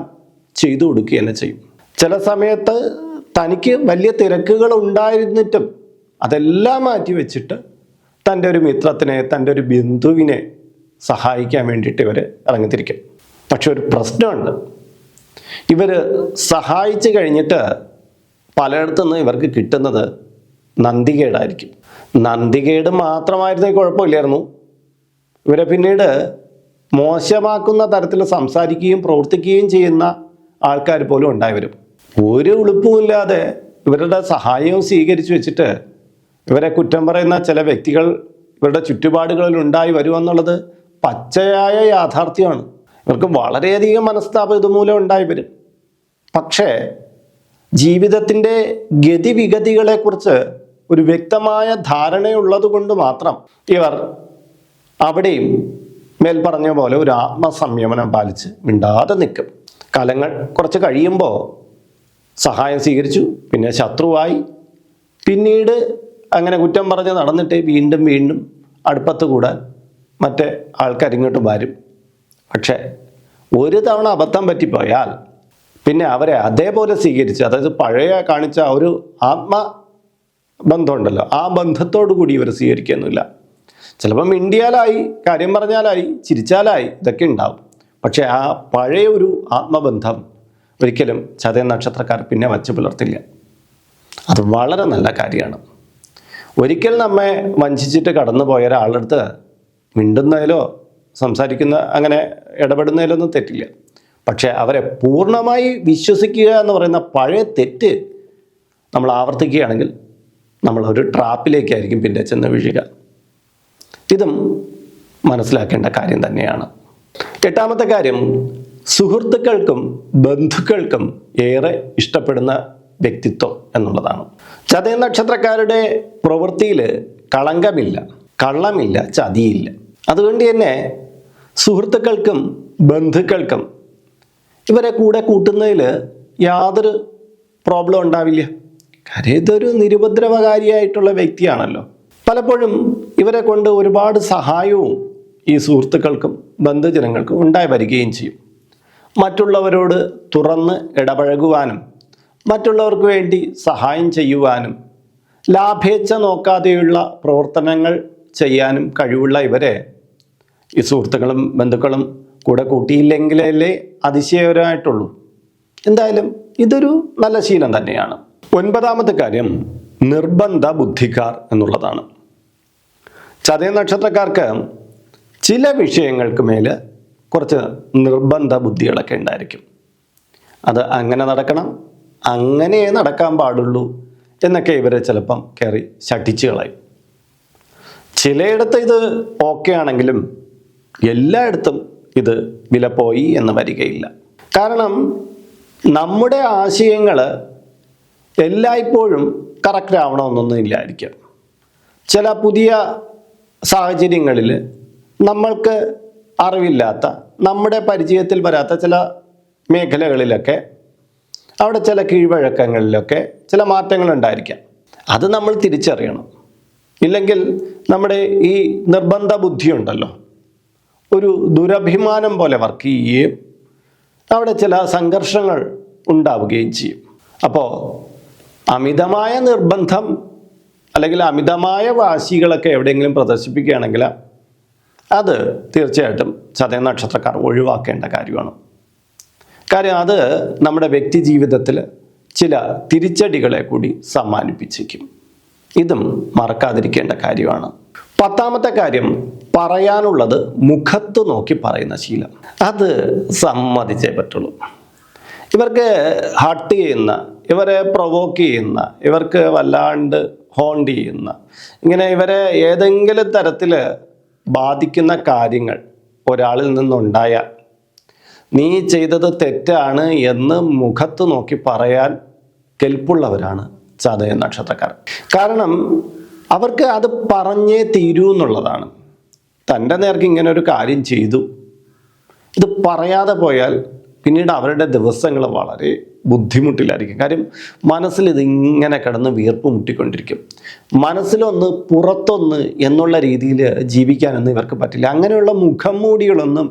ചെയ്തു കൊടുക്കുക തന്നെ ചെയ്യും. ചില സമയത്ത് തനിക്ക് വലിയ തിരക്കുകൾ ഉണ്ടായിരുന്നിട്ടും അതെല്ലാം മാറ്റി വെച്ചിട്ട് തൻ്റെ ഒരു മിത്രത്തിനെ, തൻ്റെ ഒരു ബന്ധുവിനെ സഹായിക്കാൻ വേണ്ടിയിട്ട് ഇവർ ഇറങ്ങിത്തിരിക്കും. പക്ഷെ ഒരു പ്രശ്നമുണ്ട്, ഇവർ സഹായിച്ചു കഴിഞ്ഞിട്ട് പലയിടത്തുനിന്ന് ഇവർക്ക് കിട്ടുന്നത് നന്ദികേടായിരിക്കും. നന്ദികേട് മാത്രമായിരുന്നെങ്കിൽ കുഴപ്പമില്ലായിരുന്നു, ഇവരെ പിന്നീട് മോശമാക്കുന്ന തരത്തിൽ സംസാരിക്കുകയും പ്രവർത്തിക്കുകയും ചെയ്യുന്ന ആൾക്കാർ പോലും ഉണ്ടായി വരും. ഒരു ഉളുപ്പുമില്ലാതെ ഇവരുടെ സഹായവും സ്വീകരിച്ചു വെച്ചിട്ട് ഇവരെ കുറ്റം പറയുന്ന ചില വ്യക്തികൾ ഇവരുടെ ചുറ്റുപാടുകളിൽ ഉണ്ടായി വരുമെന്നുള്ളത് പച്ചയായ യാഥാർത്ഥ്യമാണ്. ഇവർക്ക് വളരെയധികം മനസ്താപം ഇതുമൂലം ഉണ്ടായി വരും. പക്ഷേ ജീവിതത്തിൻ്റെ ഗതിവിഗതികളെക്കുറിച്ച് ഒരു വ്യക്തമായ ധാരണയുള്ളത് കൊണ്ട് മാത്രം ഇവർ അവിടെയും മേൽ പറഞ്ഞ പോലെ ഒരു ആത്മസംയമനം പാലിച്ച് മിണ്ടാതെ നിൽക്കും. കാലങ്ങൾ കുറച്ച് കഴിയുമ്പോൾ സഹായം സ്വീകരിച്ചു, പിന്നെ ശത്രുവായി, പിന്നീട് അങ്ങനെ കുറ്റം പറഞ്ഞ് നടന്നിട്ട് വീണ്ടും വീണ്ടും അടുപ്പത്ത് കൂടാൻ മറ്റേ ആൾക്കാർ ഇങ്ങോട്ട് വരും. പക്ഷേ ഒരു തവണ അബദ്ധം പറ്റിപ്പോയാൽ പിന്നെ അവരെ അതേപോലെ സ്വീകരിച്ച്, അതായത് പഴയ കാണിച്ച ഒരു ആത്മബന്ധം ഉണ്ടല്ലോ, ആ ബന്ധത്തോടു കൂടി ഇവർ സ്വീകരിക്കുന്നില്ല. ചിലപ്പോൾ മിണ്ടിയാലായി, കാര്യം പറഞ്ഞാലായി, ചിരിച്ചാലായി, ഇതൊക്കെ ഉണ്ടാവും. പക്ഷേ ആ പഴയ ഒരു ആത്മബന്ധം ഒരിക്കലും ചതയ നക്ഷത്രക്കാർ പിന്നെ വച്ച് പുലർത്തില്ല. അത് വളരെ നല്ല കാര്യമാണ്. ഒരിക്കൽ നമ്മെ വഞ്ചിച്ചിട്ട് കടന്നു പോയ ഒരാളടുത്ത് മിണ്ടുന്നതിലോ സംസാരിക്കുന്ന അങ്ങനെ ഇടപെടുന്നതിലൊന്നും തെറ്റില്ല. പക്ഷേ അവരെ പൂർണ്ണമായി വിശ്വസിക്കുക എന്ന് പറയുന്ന പഴയ തെറ്റ് നമ്മൾ ആവർത്തിക്കുകയാണെങ്കിൽ നമ്മളൊരു ട്രാപ്പിലേക്കായിരിക്കും പിന്നെ ചെന്ന് വീഴുക. ഇതും മനസ്സിലാക്കേണ്ട കാര്യം തന്നെയാണ്. എട്ടാമത്തെ കാര്യം, സുഹൃത്തുക്കൾക്കും ബന്ധുക്കൾക്കും ഏറെ ഇഷ്ടപ്പെടുന്ന വ്യക്തിത്വം എന്നുള്ളതാണ്. ചതയ നക്ഷത്രക്കാരുടെ പ്രവൃത്തിയിൽ കളങ്കമില്ല, കള്ളമില്ല, ചതിയില്ല. അതുകൊണ്ട് തന്നെ സുഹൃത്തുക്കൾക്കും ബന്ധുക്കൾക്കും ഇവരെ കൂടെ കൂട്ടുന്നതിൽ യാതൊരു പ്രോബ്ലം ഉണ്ടാവില്ല. കാര്യം ഇതൊരു നിരുപദ്രവകാരിയായിട്ടുള്ള വ്യക്തിയാണല്ലോ. പലപ്പോഴും ഇവരെ കൊണ്ട് ഒരുപാട് സഹായവും ഈ സുഹൃത്തുക്കൾക്കും ബന്ധുജനങ്ങൾക്കും ഉണ്ടായി വരികയും ചെയ്യും. മറ്റുള്ളവരോട് തുറന്ന് ഇടപഴകുവാനും മറ്റുള്ളവർക്ക് വേണ്ടി സഹായം ചെയ്യുവാനും ലാഭേച്ഛ നോക്കാതെയുള്ള പ്രവർത്തനങ്ങൾ ചെയ്യാനും കഴിവുള്ള ഇവരെ ഈ സുഹൃത്തുക്കളും ബന്ധുക്കളും കൂടെ കൂട്ടിയില്ലെങ്കിലല്ലേ അതിശയകരമായിട്ടുള്ളൂ. എന്തായാലും ഇതൊരു നല്ല ശീലം തന്നെയാണ്. ഒൻപതാമത്തെ കാര്യം, നിർബന്ധ ബുദ്ധിക്കാർ എന്നുള്ളതാണ്. ചതയ നക്ഷത്രക്കാർക്ക് ചില വിഷയങ്ങൾക്ക് മേൽ കുറച്ച് നിർബന്ധ ബുദ്ധികളൊക്കെ ഉണ്ടായിരിക്കും. അത് അങ്ങനെ നടക്കണം, അങ്ങനെ നടക്കാൻ പാടുള്ളൂ എന്നൊക്കെ ഇവർ ചിലപ്പം കയറി ശഠിച്ച് കളയും. ചിലയിടത്ത് ഇത് ഓക്കെ ആണെങ്കിലും എല്ലായിടത്തും ഇത് വിലപ്പോയി എന്ന് വരികയില്ല. കാരണം നമ്മുടെ ആശയങ്ങൾ എല്ലായ്പ്പോഴും കറക്റ്റ് ആവണമെന്നൊന്നും ഇല്ലായിരിക്കും. ചില പുതിയ സാഹചര്യങ്ങളിൽ നമ്മൾക്ക് അറിവില്ലാത്ത, നമ്മുടെ പരിചയത്തിൽ വരാത്ത ചില മേഖലകളിലൊക്കെ അവിടെ ചില കീഴ്വഴക്കങ്ങളിലൊക്കെ ചില മാറ്റങ്ങൾ ഉണ്ടായിരിക്കാം. അത് നമ്മൾ തിരിച്ചറിയണം. ഇല്ലെങ്കിൽ നമ്മുടെ ഈ നിർബന്ധ ബുദ്ധിയുണ്ടല്ലോ, ഒരു ദുരഭിമാനം പോലെ വർക്ക് ചെയ്യുകയും അവിടെ ചില സംഘർഷങ്ങൾ ഉണ്ടാവുകയും ചെയ്യും. അപ്പോൾ അമിതമായ നിർബന്ധം അല്ലെങ്കിൽ അമിതമായ വാശികളൊക്കെ എവിടെയെങ്കിലും പ്രദർശിപ്പിക്കുകയാണെങ്കിൽ അത് തീർച്ചയായിട്ടും ചതയ നക്ഷത്രക്കാർ ഒഴിവാക്കേണ്ട കാര്യമാണ്. കാര്യം അത് നമ്മുടെ വ്യക്തി ജീവിതത്തിൽ ചില തിരിച്ചടികളെ കൂടി സമ്മാനിപ്പിച്ചേക്കും. ഇതും മറക്കാതിരിക്കേണ്ട കാര്യമാണ്. പത്താമത്തെ കാര്യം, പറയാനുള്ളത് മുഖത്ത് നോക്കി പറയുന്ന ശീലം. അത് സമ്മതിച്ചേ പറ്റുള്ളൂ. ഇവർക്ക് ഹർട്ട് ചെയ്യുന്ന, ഇവരെ പ്രൊവോക്ക് ചെയ്യുന്ന, ഇവർക്ക് വല്ലാണ്ട് ഹോണ്ട് ചെയ്യുന്ന, ഇങ്ങനെ ഇവരെ ഏതെങ്കിലും തരത്തിൽ ബാധിക്കുന്ന കാര്യങ്ങൾ ഒരാളിൽ നിന്നുണ്ടായാൽ നീ ചെയ്തത് തെറ്റാണ് എന്ന് മുഖത്ത് നോക്കി പറയാൻ കെൽപ്പുള്ളവരാണ് ചതയ നക്ഷത്രക്കാർ. കാരണം അവർക്ക് അത് പറഞ്ഞേ തീരൂ എന്നുള്ളതാണ്. തൻ്റെ നേർക്ക് ഇങ്ങനെ ഒരു കാര്യം ചെയ്തു, ഇത് പറയാതെ പോയാൽ പിന്നീട് അവരുടെ ദിവസങ്ങൾ വളരെ ബുദ്ധിമുട്ടിലായിരിക്കും. കാര്യം മനസ്സിൽ ഇതിങ്ങനെ കിടന്ന് വീർപ്പ് മുട്ടിക്കൊണ്ടിരിക്കും. മനസ്സിലൊന്ന് പുറത്തൊന്ന് എന്നുള്ള രീതിയിൽ ജീവിക്കാനൊന്നും ഇവർക്ക് പറ്റില്ല. അങ്ങനെയുള്ള മുഖം മൂടികളൊന്നും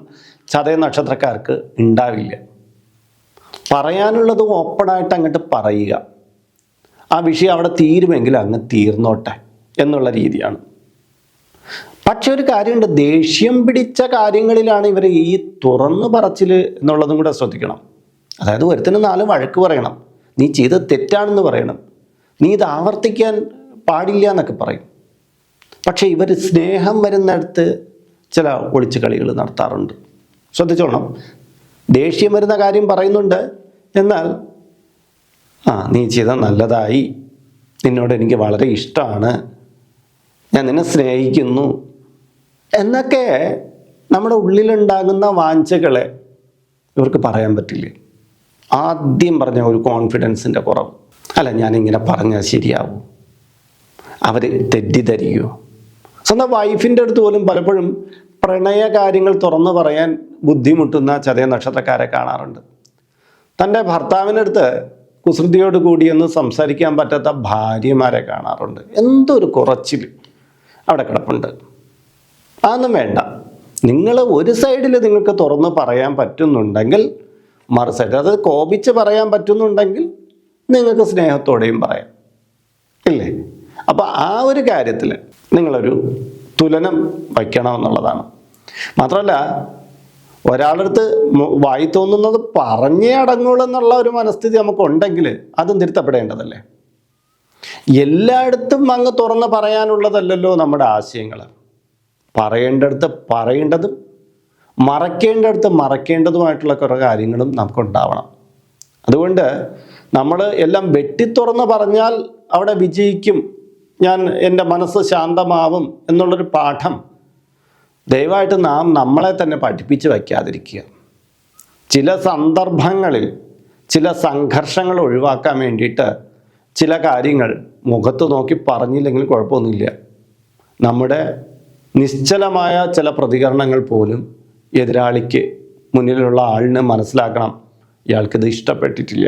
ചതയ നക്ഷത്രക്കാർക്ക് ഉണ്ടാവില്ല. പറയാനുള്ളത് ഓപ്പണായിട്ട് അങ്ങോട്ട് പറയുക, ആ വിഷയം അവിടെ തീരുമെങ്കിൽ അങ്ങ് തീർന്നോട്ടെ എന്നുള്ള രീതിയാണ്. പക്ഷെ ഒരു കാര്യമുണ്ട്, ദേഷ്യം പിടിച്ച കാര്യങ്ങളിലാണ് ഇവർ ഈ തുറന്നു പറച്ചിൽ എന്നുള്ളതും കൂടെ ശ്രദ്ധിക്കണം. അതായത് ഒരുത്തിന് 4 വഴക്ക് പറയണം, നീ ചെയ്തത് തെറ്റാണെന്ന് പറയണം, നീ ഇത് ആവർത്തിക്കാൻ പാടില്ല എന്നൊക്കെ പറയും. പക്ഷെ ഇവർ സ്നേഹം വരുന്നിടത്ത് ചില ഒളിച്ചു കളികൾ നടത്താറുണ്ട്. ശ്രദ്ധിച്ചോണം, ദേഷ്യം വരുന്ന കാര്യം പറയുന്നുണ്ട്, എന്നാൽ നീ ചെയ്ത നല്ലതായി, നിന്നോട് എനിക്ക് വളരെ ഇഷ്ടമാണ്, ഞാൻ നിന്നെ സ്നേഹിക്കുന്നു എന്നൊക്കെ നമ്മുടെ ഉള്ളിലുണ്ടാകുന്ന വാഞ്ചകളെ ഇവർക്ക് പറയാൻ പറ്റില്ലേ? ആദ്യം പറഞ്ഞ ഒരു കോൺഫിഡൻസിൻ്റെ കുറവ്. അല്ല, ഞാനിങ്ങനെ പറഞ്ഞാൽ ശരിയാവും, അവർ തെറ്റിദ്ധരിക്കുമോ? സ്വന്തം വൈഫിൻ്റെ അടുത്ത് പോലും പലപ്പോഴും പ്രണയ കാര്യങ്ങൾ തുറന്നു പറയാൻ ബുദ്ധിമുട്ടുന്ന ചതയ നക്ഷത്രക്കാരെ കാണാറുണ്ട്. തൻ്റെ ഭർത്താവിനടുത്ത് കുസൃതിയോട് കൂടിയൊന്ന് സംസാരിക്കാൻ പറ്റാത്ത ഭാര്യമാരെ കാണാറുണ്ട്. എന്തൊരു കുറച്ചിൽ അവിടെ കിടപ്പുണ്ട്. അതൊന്നും വേണ്ട. നിങ്ങൾ ഒരു സൈഡിൽ നിങ്ങൾക്ക് തുറന്ന് പറയാൻ പറ്റുന്നുണ്ടെങ്കിൽ മറു സൈഡ്, അത് കോപിച്ച് പറയാൻ പറ്റുന്നുണ്ടെങ്കിൽ നിങ്ങൾക്ക് സ്നേഹത്തോടെയും പറയാം, ഇല്ലേ? അപ്പോൾ ആ ഒരു കാര്യത്തിൽ നിങ്ങളൊരു തുലനം വയ്ക്കണമെന്നുള്ളതാണ്. മാത്രമല്ല, ഒരാളുടെ അടുത്ത് വായി തോന്നുന്നത് പറഞ്ഞേ അടങ്ങുള്ളൂ എന്നുള്ള ഒരു മനസ്ഥിതി നമുക്കുണ്ടെങ്കിൽ അതും തിരുത്തപ്പെടേണ്ടതല്ലേ? എല്ലായിടത്തും അങ്ങ് തുറന്ന് പറയാനുള്ളതല്ലല്ലോ നമ്മുടെ ആശയങ്ങൾ. പറയേണ്ടടുത്ത് പറയേണ്ടതും മറക്കേണ്ടടുത്ത് മറക്കേണ്ടതുമായിട്ടുള്ള കുറേ കാര്യങ്ങളും നമുക്കുണ്ടാവണം. അതുകൊണ്ട് നമ്മൾ എല്ലാം വെട്ടിത്തുറന്ന് പറഞ്ഞാൽ അവിടെ വിജയിക്കും, എൻ്റെ മനസ്സ് ശാന്തമാവും എന്നുള്ളൊരു പാഠം ദയവായിട്ട് നാം നമ്മളെ തന്നെ പഠിപ്പിച്ച് വയ്ക്കാതിരിക്കുക. ചില സന്ദർഭങ്ങളിൽ ചില സംഘർഷങ്ങൾ ഒഴിവാക്കാൻ വേണ്ടിയിട്ട് ചില കാര്യങ്ങൾ മുഖത്ത് നോക്കി പറഞ്ഞില്ലെങ്കിൽ കുഴപ്പമൊന്നുമില്ല. നമ്മുടെ നിശ്ചലമായ ചില പ്രതികരണങ്ങൾ പോലും എതിരാളിക്ക് മുന്നിലുള്ള ആളിന് മനസ്സിലാക്കണം, ഇയാൾക്കിത് ഇഷ്ടപ്പെട്ടിട്ടില്ല,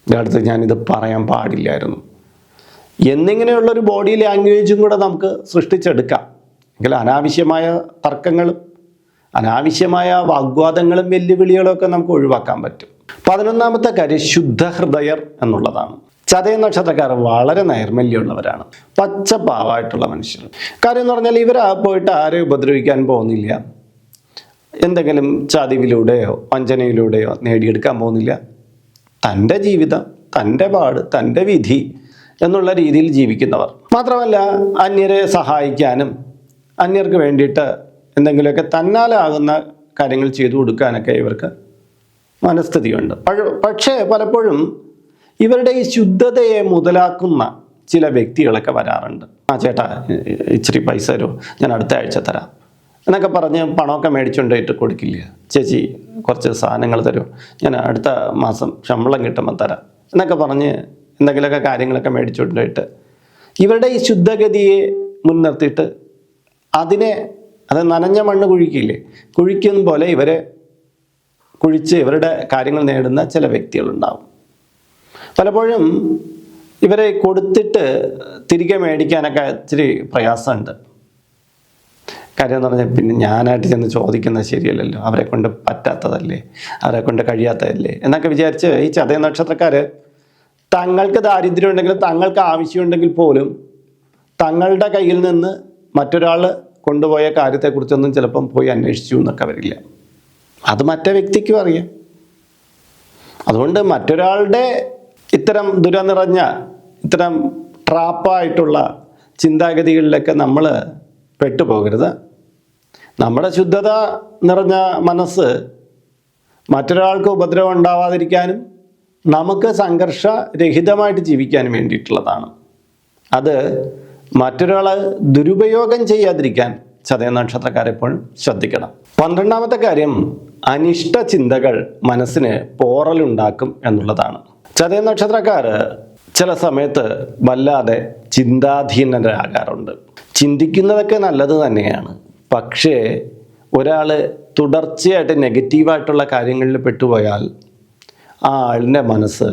ഇയാളടുത്ത് ഞാനിത് പറയാൻ പാടില്ലായിരുന്നു എന്നിങ്ങനെയുള്ളൊരു ബോഡി ലാംഗ്വേജും കൂടെ നമുക്ക് സൃഷ്ടിച്ചെടുക്കാം. എങ്കിൽ അനാവശ്യമായ തർക്കങ്ങളും അനാവശ്യമായ വാഗ്വാദങ്ങളും വെല്ലുവിളികളും ഒക്കെ നമുക്ക് ഒഴിവാക്കാൻ പറ്റും. 11ാമത്തെ കാര്യം ശുദ്ധഹൃദയർ എന്നുള്ളതാണ്. ചതയ നക്ഷത്രക്കാർ വളരെ നൈർമല്യമുള്ളവരാണ്, പച്ചപ്പാവായിട്ടുള്ള മനുഷ്യർ. കാര്യം എന്ന് പറഞ്ഞാൽ ഇവർ പോയിട്ട് ആരെയും ഉപദ്രവിക്കാൻ പോകുന്നില്ല, എന്തെങ്കിലും ചതിവിലൂടെയോ വഞ്ചനയിലൂടെയോ നേടിയെടുക്കാൻ പോകുന്നില്ല. തൻ്റെ ജീവിതം, തൻ്റെ പാട്, തൻ്റെ വിധി എന്നുള്ള രീതിയിൽ ജീവിക്കുന്നവർ. മാത്രമല്ല, അന്യരെ സഹായിക്കാനും അന്യർക്ക് വേണ്ടിയിട്ട് എന്തെങ്കിലുമൊക്കെ തന്നാലാകുന്ന കാര്യങ്ങൾ ചെയ്തു കൊടുക്കാനൊക്കെ ഇവർക്ക് മനസ്ഥിതിയുണ്ട്. പക്ഷേ പലപ്പോഴും ഇവരുടെ ഈ ശുദ്ധതയെ മുതലാക്കുന്ന ചില വ്യക്തികളൊക്കെ വരാറുണ്ട്. ചേട്ടാ ഇച്ചിരി പൈസ തരുമോ, ഞാൻ അടുത്ത ആഴ്ച തരാം എന്നൊക്കെ പറഞ്ഞ് പണമൊക്കെ മേടിച്ചുകൊണ്ടിട്ട് കൊടുക്കില്ല. ചേച്ചി കുറച്ച് സാധനങ്ങൾ തരുമോ, ഞാൻ അടുത്ത മാസം ശമ്പളം കിട്ടുമ്പോൾ തരാം എന്നൊക്കെ പറഞ്ഞ് എന്തെങ്കിലുമൊക്കെ കാര്യങ്ങളൊക്കെ മേടിച്ചുകൊണ്ടിട്ട് ഇവരുടെ ഈ ശുദ്ധഗതിയെ മുൻനിർത്തിയിട്ട് അത് നനഞ്ഞ മണ്ണ് കുഴിക്കുന്ന പോലെ ഇവരെ കുഴിച്ച് ഇവരുടെ കാര്യങ്ങൾ നേടുന്ന ചില വ്യക്തികളുണ്ടാവും. പലപ്പോഴും ഇവരെ കൊടുത്തിട്ട് തിരികെ മേടിക്കാനൊക്കെ ഇച്ചിരി പ്രയാസമുണ്ട്. കാര്യം എന്ന് പറഞ്ഞാൽ പിന്നെ ഞാനായിട്ട് ചെന്ന് ചോദിക്കുന്നത് ശരിയല്ലല്ലോ, അവരെ കൊണ്ട് പറ്റാത്തതല്ലേ, അവരെ കൊണ്ട് കഴിയാത്തതല്ലേ എന്നൊക്കെ വിചാരിച്ച് ഈ ചതയ നക്ഷത്രക്കാർ തങ്ങൾക്ക് ദാരിദ്ര്യം ഉണ്ടെങ്കിൽ, തങ്ങൾക്ക് ആവശ്യമുണ്ടെങ്കിൽ പോലും തങ്ങളുടെ കയ്യിൽ നിന്ന് മറ്റൊരാൾ കൊണ്ടുപോയ കാര്യത്തെക്കുറിച്ചൊന്നും ചിലപ്പം പോയി അന്വേഷിച്ചു എന്നൊക്കെ വരില്ല. അത് മറ്റേ വ്യക്തിക്കും അറിയാം. അതുകൊണ്ട് മറ്റൊരാളുടെ ഇത്തരം ദുരനിറഞ്ഞ ഇത്തരം ട്രാപ്പായിട്ടുള്ള ചിന്താഗതികളിലൊക്കെ നമ്മൾ പെട്ടുപോകരുത്. നമ്മുടെ ശുദ്ധത നിറഞ്ഞ മനസ്സ് മറ്റൊരാൾക്ക് ഉപദ്രവം ഉണ്ടാവാതിരിക്കാനും നമുക്ക് സംഘർഷരഹിതമായിട്ട് ജീവിക്കാനും വേണ്ടിയിട്ടുള്ളതാണ്. അത് മറ്റൊരാൾ ദുരുപയോഗം ചെയ്യാതിരിക്കാൻ ചതയ നക്ഷത്രക്കാരെപ്പോഴും ശ്രദ്ധിക്കണം. 12ാമത്തെ കാര്യം അനിഷ്ട ചിന്തകൾ മനസ്സിന് പോറലുണ്ടാക്കും എന്നുള്ളതാണ്. ചതയ നക്ഷത്രക്കാർ ചില സമയത്ത് വല്ലാതെ ചിന്താധീനരാകാറുണ്ട്. ചിന്തിക്കുന്നതൊക്കെ നല്ലത് തന്നെയാണ്, പക്ഷേ ഒരാൾ തുടർച്ചയായിട്ട് നെഗറ്റീവായിട്ടുള്ള കാര്യങ്ങളിൽ പെട്ടുപോയാൽ ആ ആളിൻ്റെ മനസ്സ്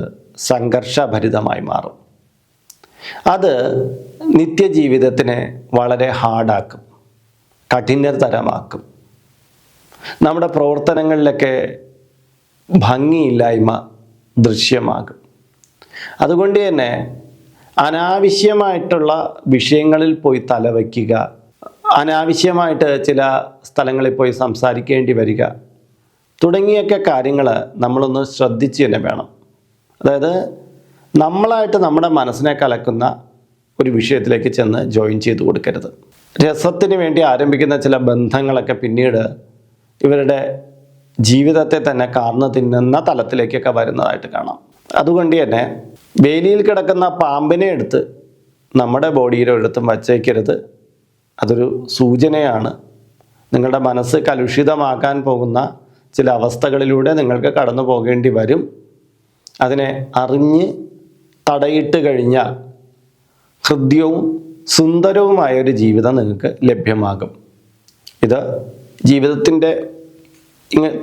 സംഘർഷഭരിതമായി മാറും. അത് നിത്യജീവിതത്തിനെ വളരെ ഹാർഡാക്കും, കഠിനതരമാക്കും. നമ്മുടെ പ്രവർത്തനങ്ങളിലൊക്കെ ഭംഗിയില്ലായ്മ ദൃശ്യമാകും. അതുകൊണ്ട് തന്നെ അനാവശ്യമായിട്ടുള്ള വിഷയങ്ങളിൽ പോയി തലവയ്ക്കുക, അനാവശ്യമായിട്ട് ചില സ്ഥലങ്ങളിൽ പോയി സംസാരിക്കേണ്ടി വരിക തുടങ്ങിയൊക്കെ കാര്യങ്ങൾ നമ്മളൊന്ന് ശ്രദ്ധിച്ച് തന്നെ വേണം. അതായത് നമ്മളായിട്ട് നമ്മുടെ മനസ്സിനെ കലക്കുന്ന ഒരു വിഷയത്തിലേക്ക് ചെന്ന് ജോയിൻ ചെയ്ത് കൊടുക്കരുത്. രസത്തിന് വേണ്ടി ആരംഭിക്കുന്ന ചില ബന്ധങ്ങളൊക്കെ പിന്നീട് ഇവരുടെ ജീവിതത്തെ തന്നെ കാർന്നു തിന്നുന്ന തലത്തിലേക്കൊക്കെ വരുന്നതായിട്ട് കാണാം. അതുകൊണ്ട് തന്നെ വേലിയിൽ കിടക്കുന്ന പാമ്പിനെ എടുത്ത് നമ്മുടെ ബോഡിയിലൊരിടത്തും വച്ചേക്കരുത്. അതൊരു സൂചനയാണ്. നിങ്ങളുടെ മനസ്സ് കലുഷിതമാക്കാൻ പോകുന്ന ചില അവസ്ഥകളിലൂടെ നിങ്ങൾക്ക് കടന്നു പോകേണ്ടി വരും. അതിനെ അറിഞ്ഞ് തടയിട്ട് കഴിഞ്ഞാൽ ഹൃദ്യവും സുന്ദരവുമായൊരു ജീവിതം നിങ്ങൾക്ക് ലഭ്യമാകും. ഇത് ജീവിതത്തിൻ്റെ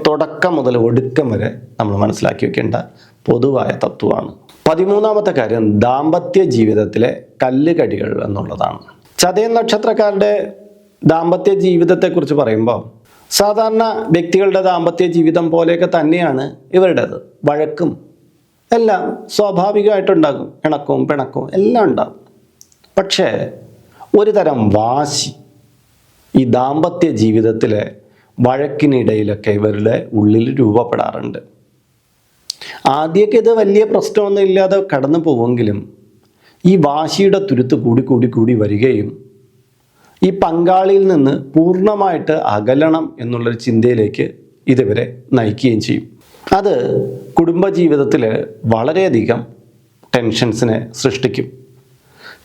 തുടക്കം മുതൽ ഒടുക്കം വരെ നമ്മൾ മനസ്സിലാക്കി വെക്കേണ്ട പൊതുവായ തത്വമാണ്. 13ാമത്തെ കാര്യം ദാമ്പത്യ ജീവിതത്തിലെ കല്ലുകടികൾ എന്നുള്ളതാണ്. ചതയം നക്ഷത്രക്കാരുടെ ദാമ്പത്യ ജീവിതത്തെക്കുറിച്ച് പറയുമ്പോൾ സാധാരണ വ്യക്തികളുടെ ദാമ്പത്യ ജീവിതം പോലെയൊക്കെ തന്നെയാണ് ഇവരുടേത്. വഴക്കും എല്ലാം സ്വാഭാവികമായിട്ടുണ്ടാകും, ഇണക്കവും പിണക്കവും എല്ലാം ഉണ്ടാകും. പക്ഷേ ഒരു തരം വാശി ഈ ദാമ്പത്യ ജീവിതത്തിലെ വഴക്കിനിടയിലൊക്കെ ഇവരുടെ ഉള്ളിൽ രൂപപ്പെടാറുണ്ട്. ആദ്യമൊക്കെ ഇത് വലിയ പ്രശ്നമൊന്നും ഇല്ലാതെ കടന്നു പോവുമെങ്കിലും ഈ വാശിയുടെ തുരുത്ത് കൂടി വരികയും ഈ പങ്കാളിയിൽ നിന്ന് പൂർണ്ണമായിട്ട് അകലണം എന്നുള്ളൊരു ചിന്തയിലേക്ക് ഇതിവരെ നയിക്കുകയും ചെയ്യും. അത് കുടുംബജീവിതത്തിൽ വളരെയധികം ടെൻഷൻസിനെ സൃഷ്ടിക്കും.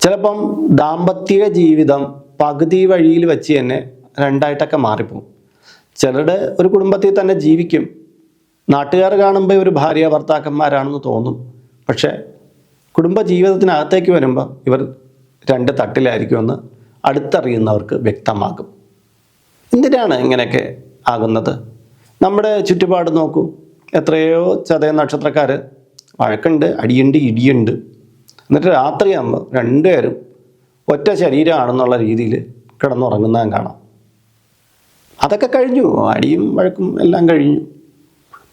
ചിലപ്പം ദാമ്പത്യ ജീവിതം പകുതി വഴിയിൽ വെച്ച് തന്നെ രണ്ടായിട്ടൊക്കെ മാറിപ്പോകും. ചിലരുടെ ഒരു കുടുംബത്തിൽ തന്നെ ജീവിക്കും. നാട്ടുകാർ കാണുമ്പോൾ ഒരു ഭാര്യ ഭർത്താക്കന്മാരാണെന്ന് തോന്നും. പക്ഷേ കുടുംബജീവിതത്തിനകത്തേക്ക് വരുമ്പോൾ ഇവർ രണ്ട് തട്ടിലായിരിക്കുമെന്ന് അടുത്തറിയുന്നവർക്ക് വ്യക്തമാകും. എന്തിനാണ് ഇങ്ങനെയൊക്കെ ആകുന്നത്? നമ്മുടെ ചുറ്റുപാട് നോക്കൂ. എത്രയോ ചതയ നക്ഷത്രക്കാർ വഴക്കുണ്ട്, അടിയുണ്ട്, ഇടിയുണ്ട്. എന്നിട്ട് രാത്രിയാകുമ്പോൾ രണ്ടുപേരും ഒറ്റ ശരീരമാണെന്നുള്ള രീതിയിൽ കിടന്നുറങ്ങുന്നതും കാണാം. അതൊക്കെ കഴിഞ്ഞു, അടിയും വഴക്കും എല്ലാം കഴിഞ്ഞു.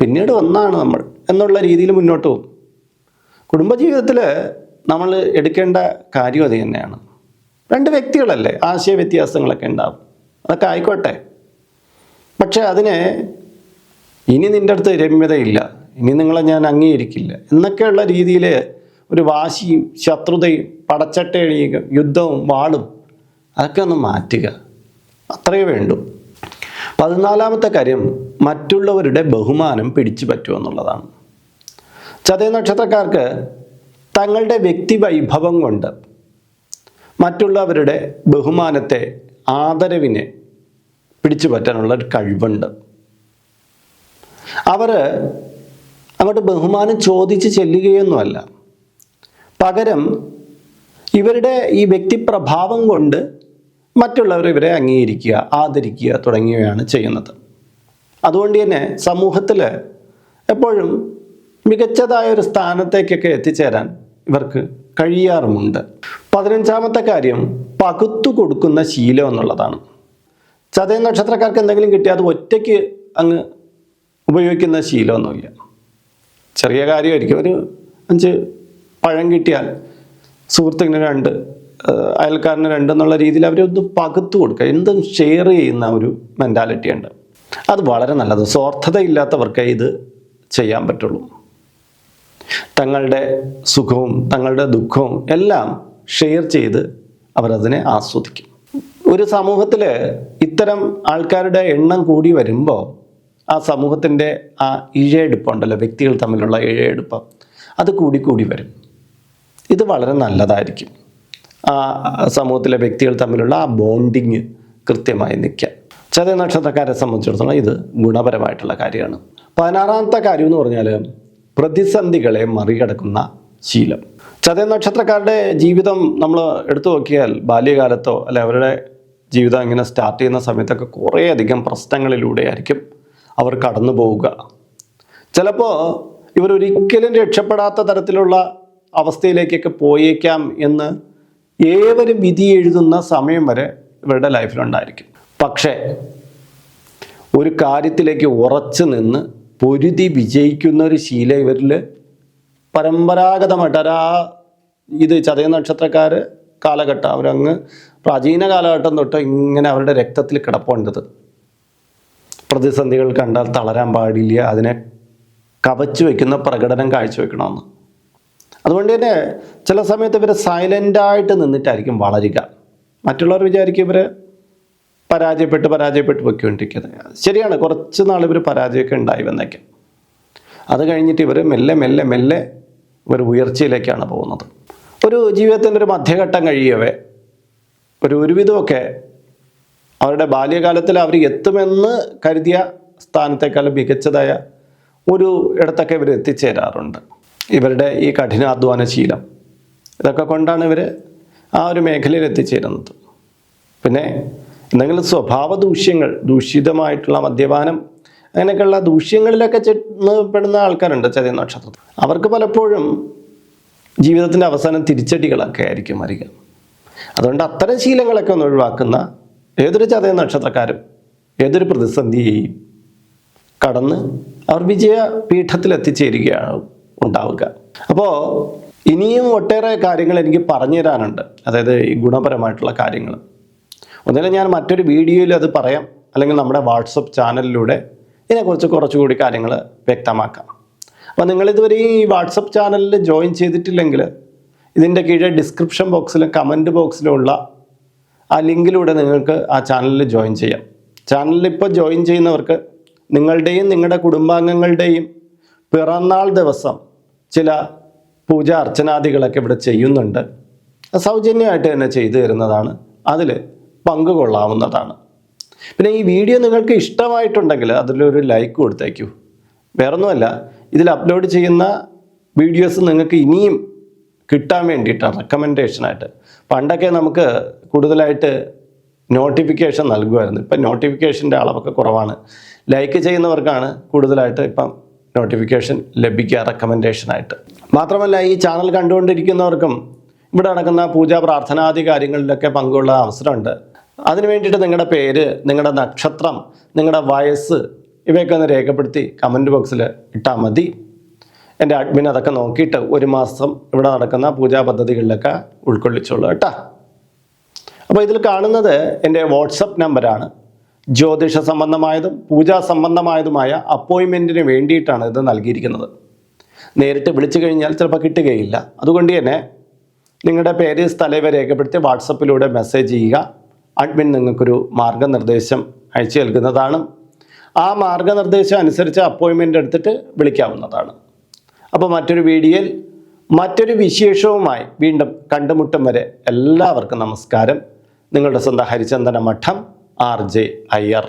പിന്നീട് ഒന്നാണ് നമ്മൾ എന്നുള്ള രീതിയിൽ മുന്നോട്ട് പോകും. കുടുംബജീവിതത്തിൽ നമ്മൾ എടുക്കേണ്ട കാര്യം അത് തന്നെയാണ്. രണ്ട് വ്യക്തികളല്ലേ, ആശയ വ്യത്യാസങ്ങളൊക്കെ ഉണ്ടാവും, അതൊക്കെ ആയിക്കോട്ടെ. പക്ഷെ അതിനെ ഇനി നിൻ്റെ അടുത്ത് രമ്യതയില്ല, ഇനി നിങ്ങളെ ഞാൻ അംഗീകരിക്കില്ല എന്നൊക്കെയുള്ള രീതിയിൽ ഒരു വാശിയും ശത്രുതയും പടച്ചട്ടയടിയും യുദ്ധവും വാളും അതൊക്കെ ഒന്ന് മാറ്റുക, അത്രയേ വേണ്ടൂ. 14ാമത്തെ കാര്യം മറ്റുള്ളവരുടെ ബഹുമാനം പിടിച്ചു പറ്റുക എന്നുള്ളതാണ്. ചതയ നക്ഷത്രക്കാർക്ക് തങ്ങളുടെ വ്യക്തി വൈഭവം കൊണ്ട് മറ്റുള്ളവരുടെ ബഹുമാനത്തെ, ആദരവിനെ പിടിച്ചു പറ്റാനുള്ള ഒരു കഴിവുണ്ട്. അവർ അങ്ങോട്ട് ബഹുമാനം ചോദിച്ച് ചെല്ലുകയൊന്നുമല്ല, പകരം ഇവരുടെ ഈ വ്യക്തിപ്രഭാവം കൊണ്ട് മറ്റുള്ളവർ ഇവരെ അംഗീകരിക്കുക, ആദരിക്കുക തുടങ്ങിയവയാണ് ചെയ്യുന്നത്. അതുകൊണ്ട് തന്നെ സമൂഹത്തിൽ എപ്പോഴും മികച്ചതായ ഒരു സ്ഥാനത്തേക്കൊക്കെ എത്തിച്ചേരാൻ ഇവർക്ക് കഴിയാറുമുണ്ട്. 15ാമത്തെ കാര്യം പകുത്തു കൊടുക്കുന്ന ശീലം എന്നുള്ളതാണ്. ചതയ നക്ഷത്രക്കാർക്ക് എന്തെങ്കിലും കിട്ടിയാൽ അത് ഒറ്റയ്ക്ക് അങ്ങ് ഉപയോഗിക്കുന്ന ശീലമൊന്നുമില്ല. ചെറിയ കാര്യമായിരിക്കും, ഒരു 5 പഴം കിട്ടിയാൽ സുഹൃത്തുക്കളിന് 2, അയൽക്കാരന് 2 എന്നുള്ള രീതിയിൽ അവരൊന്ന് പകുത്തു കൊടുക്കുക, എന്തും ഷെയർ ചെയ്യുന്ന ഒരു മെൻറ്റാലിറ്റി ഉണ്ട്. അത് വളരെ നല്ലത്. സ്വാർത്ഥതയില്ലാത്തവർക്ക് ഇത് ചെയ്യാൻ പറ്റുള്ളൂ. തങ്ങളുടെ സുഖവും തങ്ങളുടെ ദുഃഖവും എല്ലാം ഷെയർ ചെയ്ത് അവരതിനെ ആസ്വദിക്കും. ഒരു സമൂഹത്തിൽ ഇത്തരം ആൾക്കാരുടെ എണ്ണം കൂടി വരുമ്പോൾ ആ സമൂഹത്തിൻ്റെ ആ ഇഴയെടുപ്പുണ്ടല്ലോ, വ്യക്തികൾ തമ്മിലുള്ള ഇഴയെടുപ്പം, അത് കൂടി വരും. ഇത് വളരെ നല്ലതായിരിക്കും. ആ സമൂഹത്തിലെ വ്യക്തികൾ തമ്മിലുള്ള ആ ബോണ്ടിങ് കൃത്യമായി നിൽക്കാൻ ചതയ നക്ഷത്രക്കാരെ സംബന്ധിച്ചിടത്തോളം ഇത് ഗുണപരമായിട്ടുള്ള കാര്യമാണ്. 16ാമത്തെ കാര്യം എന്ന് പറഞ്ഞാൽ പ്രതിസന്ധികളെ മറികടക്കുന്ന ശീലം. ചതയ നക്ഷത്രക്കാരുടെ ജീവിതം നമ്മൾ എടുത്തു നോക്കിയാൽ ബാല്യകാലത്തോ അല്ലെ അവരുടെ ജീവിതം ഇങ്ങനെ സ്റ്റാർട്ട് ചെയ്യുന്ന സമയത്തൊക്കെ കുറേയധികം പ്രശ്നങ്ങളിലൂടെ ആയിരിക്കും അവർ കടന്നു പോവുക. ചിലപ്പോൾ ഇവരൊരിക്കലും രക്ഷപ്പെടാത്ത തരത്തിലുള്ള അവസ്ഥയിലേക്കൊക്കെ പോയേക്കാം എന്ന് ഏവരും വിധി എഴുതുന്ന സമയം വരെ ഇവരുടെ ലൈഫിലുണ്ടായിരിക്കും. പക്ഷേ ഒരു കാര്യത്തിലേക്ക് ഉറച്ചു നിന്ന് പൊരുതി വിജയിക്കുന്ന ഒരു ശീലം ഇവരിൽ പരമ്പരാഗതമായിട്ട് ഇത് ചതയ നക്ഷത്രക്കാർ കാലഘട്ടം, അവരങ്ങ് പ്രാചീന കാലഘട്ടം തൊട്ട് ഇങ്ങനെ അവരുടെ രക്തത്തിൽ കിടപ്പുണ്ടത്. പ്രതിസന്ധികൾ കണ്ടാൽ തളരാൻ പാടില്ല, അതിനെ കവച്ചു വയ്ക്കുന്ന പ്രകടനം കാഴ്ചവെക്കണമെന്ന്. അതുകൊണ്ട് തന്നെ ചില സമയത്ത് ഇവർ സൈലൻ്റായിട്ട് നിന്നിട്ടായിരിക്കും വളരുക. മറ്റുള്ളവർ വിചാരിക്കും ഇവർ പരാജയപ്പെട്ട് പൊയ്ക്കൊണ്ടിരിക്കുന്നത്. ശരിയാണ്, കുറച്ച് നാൾ ഇവർ പരാജയമൊക്കെ ഉണ്ടായി വന്നേക്കാം. അത് കഴിഞ്ഞിട്ട് ഇവർ മെല്ലെ ഒരു ഉയർച്ചയിലേക്കാണ് പോകുന്നത്. ഒരു ജീവിതത്തിൻ്റെ ഒരു മധ്യഘട്ടം കഴിയവേ ഒരുവിധമൊക്കെ അവരുടെ ബാല്യകാലത്തിൽ അവർ എത്തുമെന്ന് കരുതിയ സ്ഥാനത്തേക്കാൾ മികച്ചതായ ഒരു ഇടത്തൊക്കെ ഇവർ എത്തിച്ചേരാറുണ്ട്. ഇവരുടെ ഈ കഠിനാധ്വാന ശീലം ഇതൊക്കെ കൊണ്ടാണ് ഇവർ ആ ഒരു മേഖലയിൽ എത്തിച്ചേരുന്നത്. പിന്നെ എന്തെങ്കിലും സ്വഭാവ ദൂഷ്യങ്ങൾ, ദൂഷിതമായിട്ടുള്ള മദ്യപാനം, അങ്ങനെയൊക്കെയുള്ള ദൂഷ്യങ്ങളിലൊക്കെ പെടുന്ന ആൾക്കാരുണ്ട് ചതയ നക്ഷത്രത്തിൽ. അവർക്ക് പലപ്പോഴും ജീവിതത്തിൻ്റെ അവസാനം തിരിച്ചടികളൊക്കെ ആയിരിക്കും വരിക. അതുകൊണ്ട് അത്തരം ശീലങ്ങളൊക്കെ ഒന്ന് ഒഴിവാക്കുന്ന ഏതൊരു ചതയ നക്ഷത്രക്കാരും ഏതൊരു പ്രതിസന്ധിയെയും കടന്ന് അവർ വിജയ പീഠത്തിൽ എത്തിച്ചേരുകയാണ് ഉണ്ടാവുക. അപ്പോൾ ഇനിയും ഒട്ടേറെ കാര്യങ്ങൾ എനിക്ക് പറഞ്ഞു തരാനുണ്ട്, അതായത് ഈ ഗുണപരമായിട്ടുള്ള കാര്യങ്ങൾ. ഒന്നുകിൽ ഞാൻ മറ്റൊരു വീഡിയോയിൽ അത് പറയാം, അല്ലെങ്കിൽ നമ്മുടെ വാട്സപ്പ് ചാനലിലൂടെ ഇതിനെക്കുറിച്ച് കുറച്ചുകൂടി കാര്യങ്ങൾ വ്യക്തമാക്കാം. അപ്പോൾ നിങ്ങളിതുവരെ ഈ വാട്സപ്പ് ചാനലിൽ ജോയിൻ ചെയ്തിട്ടില്ലെങ്കിൽ ഇതിൻ്റെ കീഴെ ഡിസ്ക്രിപ്ഷൻ ബോക്സിലും കമൻറ്റ് ബോക്സിലുമുള്ള ആ ലിങ്കിലൂടെ നിങ്ങൾക്ക് ആ ചാനലിൽ ജോയിൻ ചെയ്യാം. ചാനലിൽ ഇപ്പോൾ ജോയിൻ ചെയ്യുന്നവർക്ക് നിങ്ങളുടെയും നിങ്ങളുടെ കുടുംബാംഗങ്ങളുടെയും പിറന്നാൾ ദിവസം ചില പൂജ അർച്ചനാദികളൊക്കെ ഇവിടെ ചെയ്യുന്നുണ്ട്. സൗജന്യമായിട്ട് തന്നെ ചെയ്തു തരുന്നതാണ്, അതിൽ പങ്കുകൊള്ളാവുന്നതാണ്. പിന്നെ ഈ വീഡിയോ നിങ്ങൾക്ക് ഇഷ്ടമായിട്ടുണ്ടെങ്കിൽ അതിലൊരു ലൈക്ക് കൊടുത്തേക്കൂ. വേറൊന്നുമല്ല, ഇതിൽ അപ്ലോഡ് ചെയ്യുന്ന വീഡിയോസ് നിങ്ങൾക്ക് ഇനിയും കിട്ടാൻ വേണ്ടിയിട്ടാണ്, റെക്കമെൻഡേഷനായിട്ട്. പണ്ടൊക്കെ നമുക്ക് കൂടുതലായിട്ട് നോട്ടിഫിക്കേഷൻ നൽകുമായിരുന്നു. ഇപ്പം നോട്ടിഫിക്കേഷൻ്റെ അളവൊക്കെ കുറവാണ്. ലൈക്ക് ചെയ്യുന്നവർക്കാണ് കൂടുതലായിട്ട് ഇപ്പം നോട്ടിഫിക്കേഷൻ ലഭിക്കുക റെക്കമെൻഡേഷനായിട്ട്. മാത്രമല്ല, ഈ ചാനൽ കണ്ടുകൊണ്ടിരിക്കുന്നവർക്കും ഇവിടെ നടക്കുന്ന പൂജാ പ്രാർത്ഥനാദി കാര്യങ്ങളിലൊക്കെ പങ്കുള്ള അവസരമുണ്ട്. അതിനു വേണ്ടിയിട്ട് നിങ്ങളുടെ പേര്, നിങ്ങളുടെ നക്ഷത്രം, നിങ്ങളുടെ വയസ്സ് ഇവയൊക്കെ ഒന്ന് രേഖപ്പെടുത്തി കമൻറ്റ് ബോക്സിൽ ഇട്ടാൽ മതി. എൻ്റെ അഡ്മിൻ അതൊക്കെ നോക്കിയിട്ട് ഒരു മാസം ഇവിടെ നടക്കുന്ന പൂജാ പദ്ധതികളിലൊക്കെ ഉൾക്കൊള്ളിച്ചോളൂ കേട്ടോ. അപ്പോൾ ഇതിൽ കാണുന്നത് എൻ്റെ വാട്സപ്പ് നമ്പറാണ്. ജ്യോതിഷ സംബന്ധമായതും പൂജാ സംബന്ധമായതുമായ അപ്പോയിൻമെൻറ്റിന് വേണ്ടിയിട്ടാണ് ഇത് നൽകിയിരിക്കുന്നത്. നേരിട്ട് വിളിച്ചു കഴിഞ്ഞാൽ ചിലപ്പോൾ കിട്ടുകയില്ല. അതുകൊണ്ട് തന്നെ നിങ്ങളുടെ പേര്, സ്ഥലം രേഖപ്പെടുത്തി വാട്സപ്പിലൂടെ മെസ്സേജ് ചെയ്യുക. അഡ്മിൻ നിങ്ങൾക്കൊരു മാർഗനിർദ്ദേശം അയച്ചു നൽകുന്നതാണ്. ആ മാർഗനിർദ്ദേശം അനുസരിച്ച് അപ്പോയിൻമെൻ്റ് എടുത്തിട്ട് വിളിക്കാവുന്നതാണ്. അപ്പോൾ മറ്റൊരു വീഡിയോയിൽ മറ്റൊരു വിശേഷവുമായി വീണ്ടും കണ്ടുമുട്ടും വരെ എല്ലാവർക്കും നമസ്കാരം. നിങ്ങളുടെ സ്വന്തം ഹരിചന്ദന മഠം RJ അയ്യർ.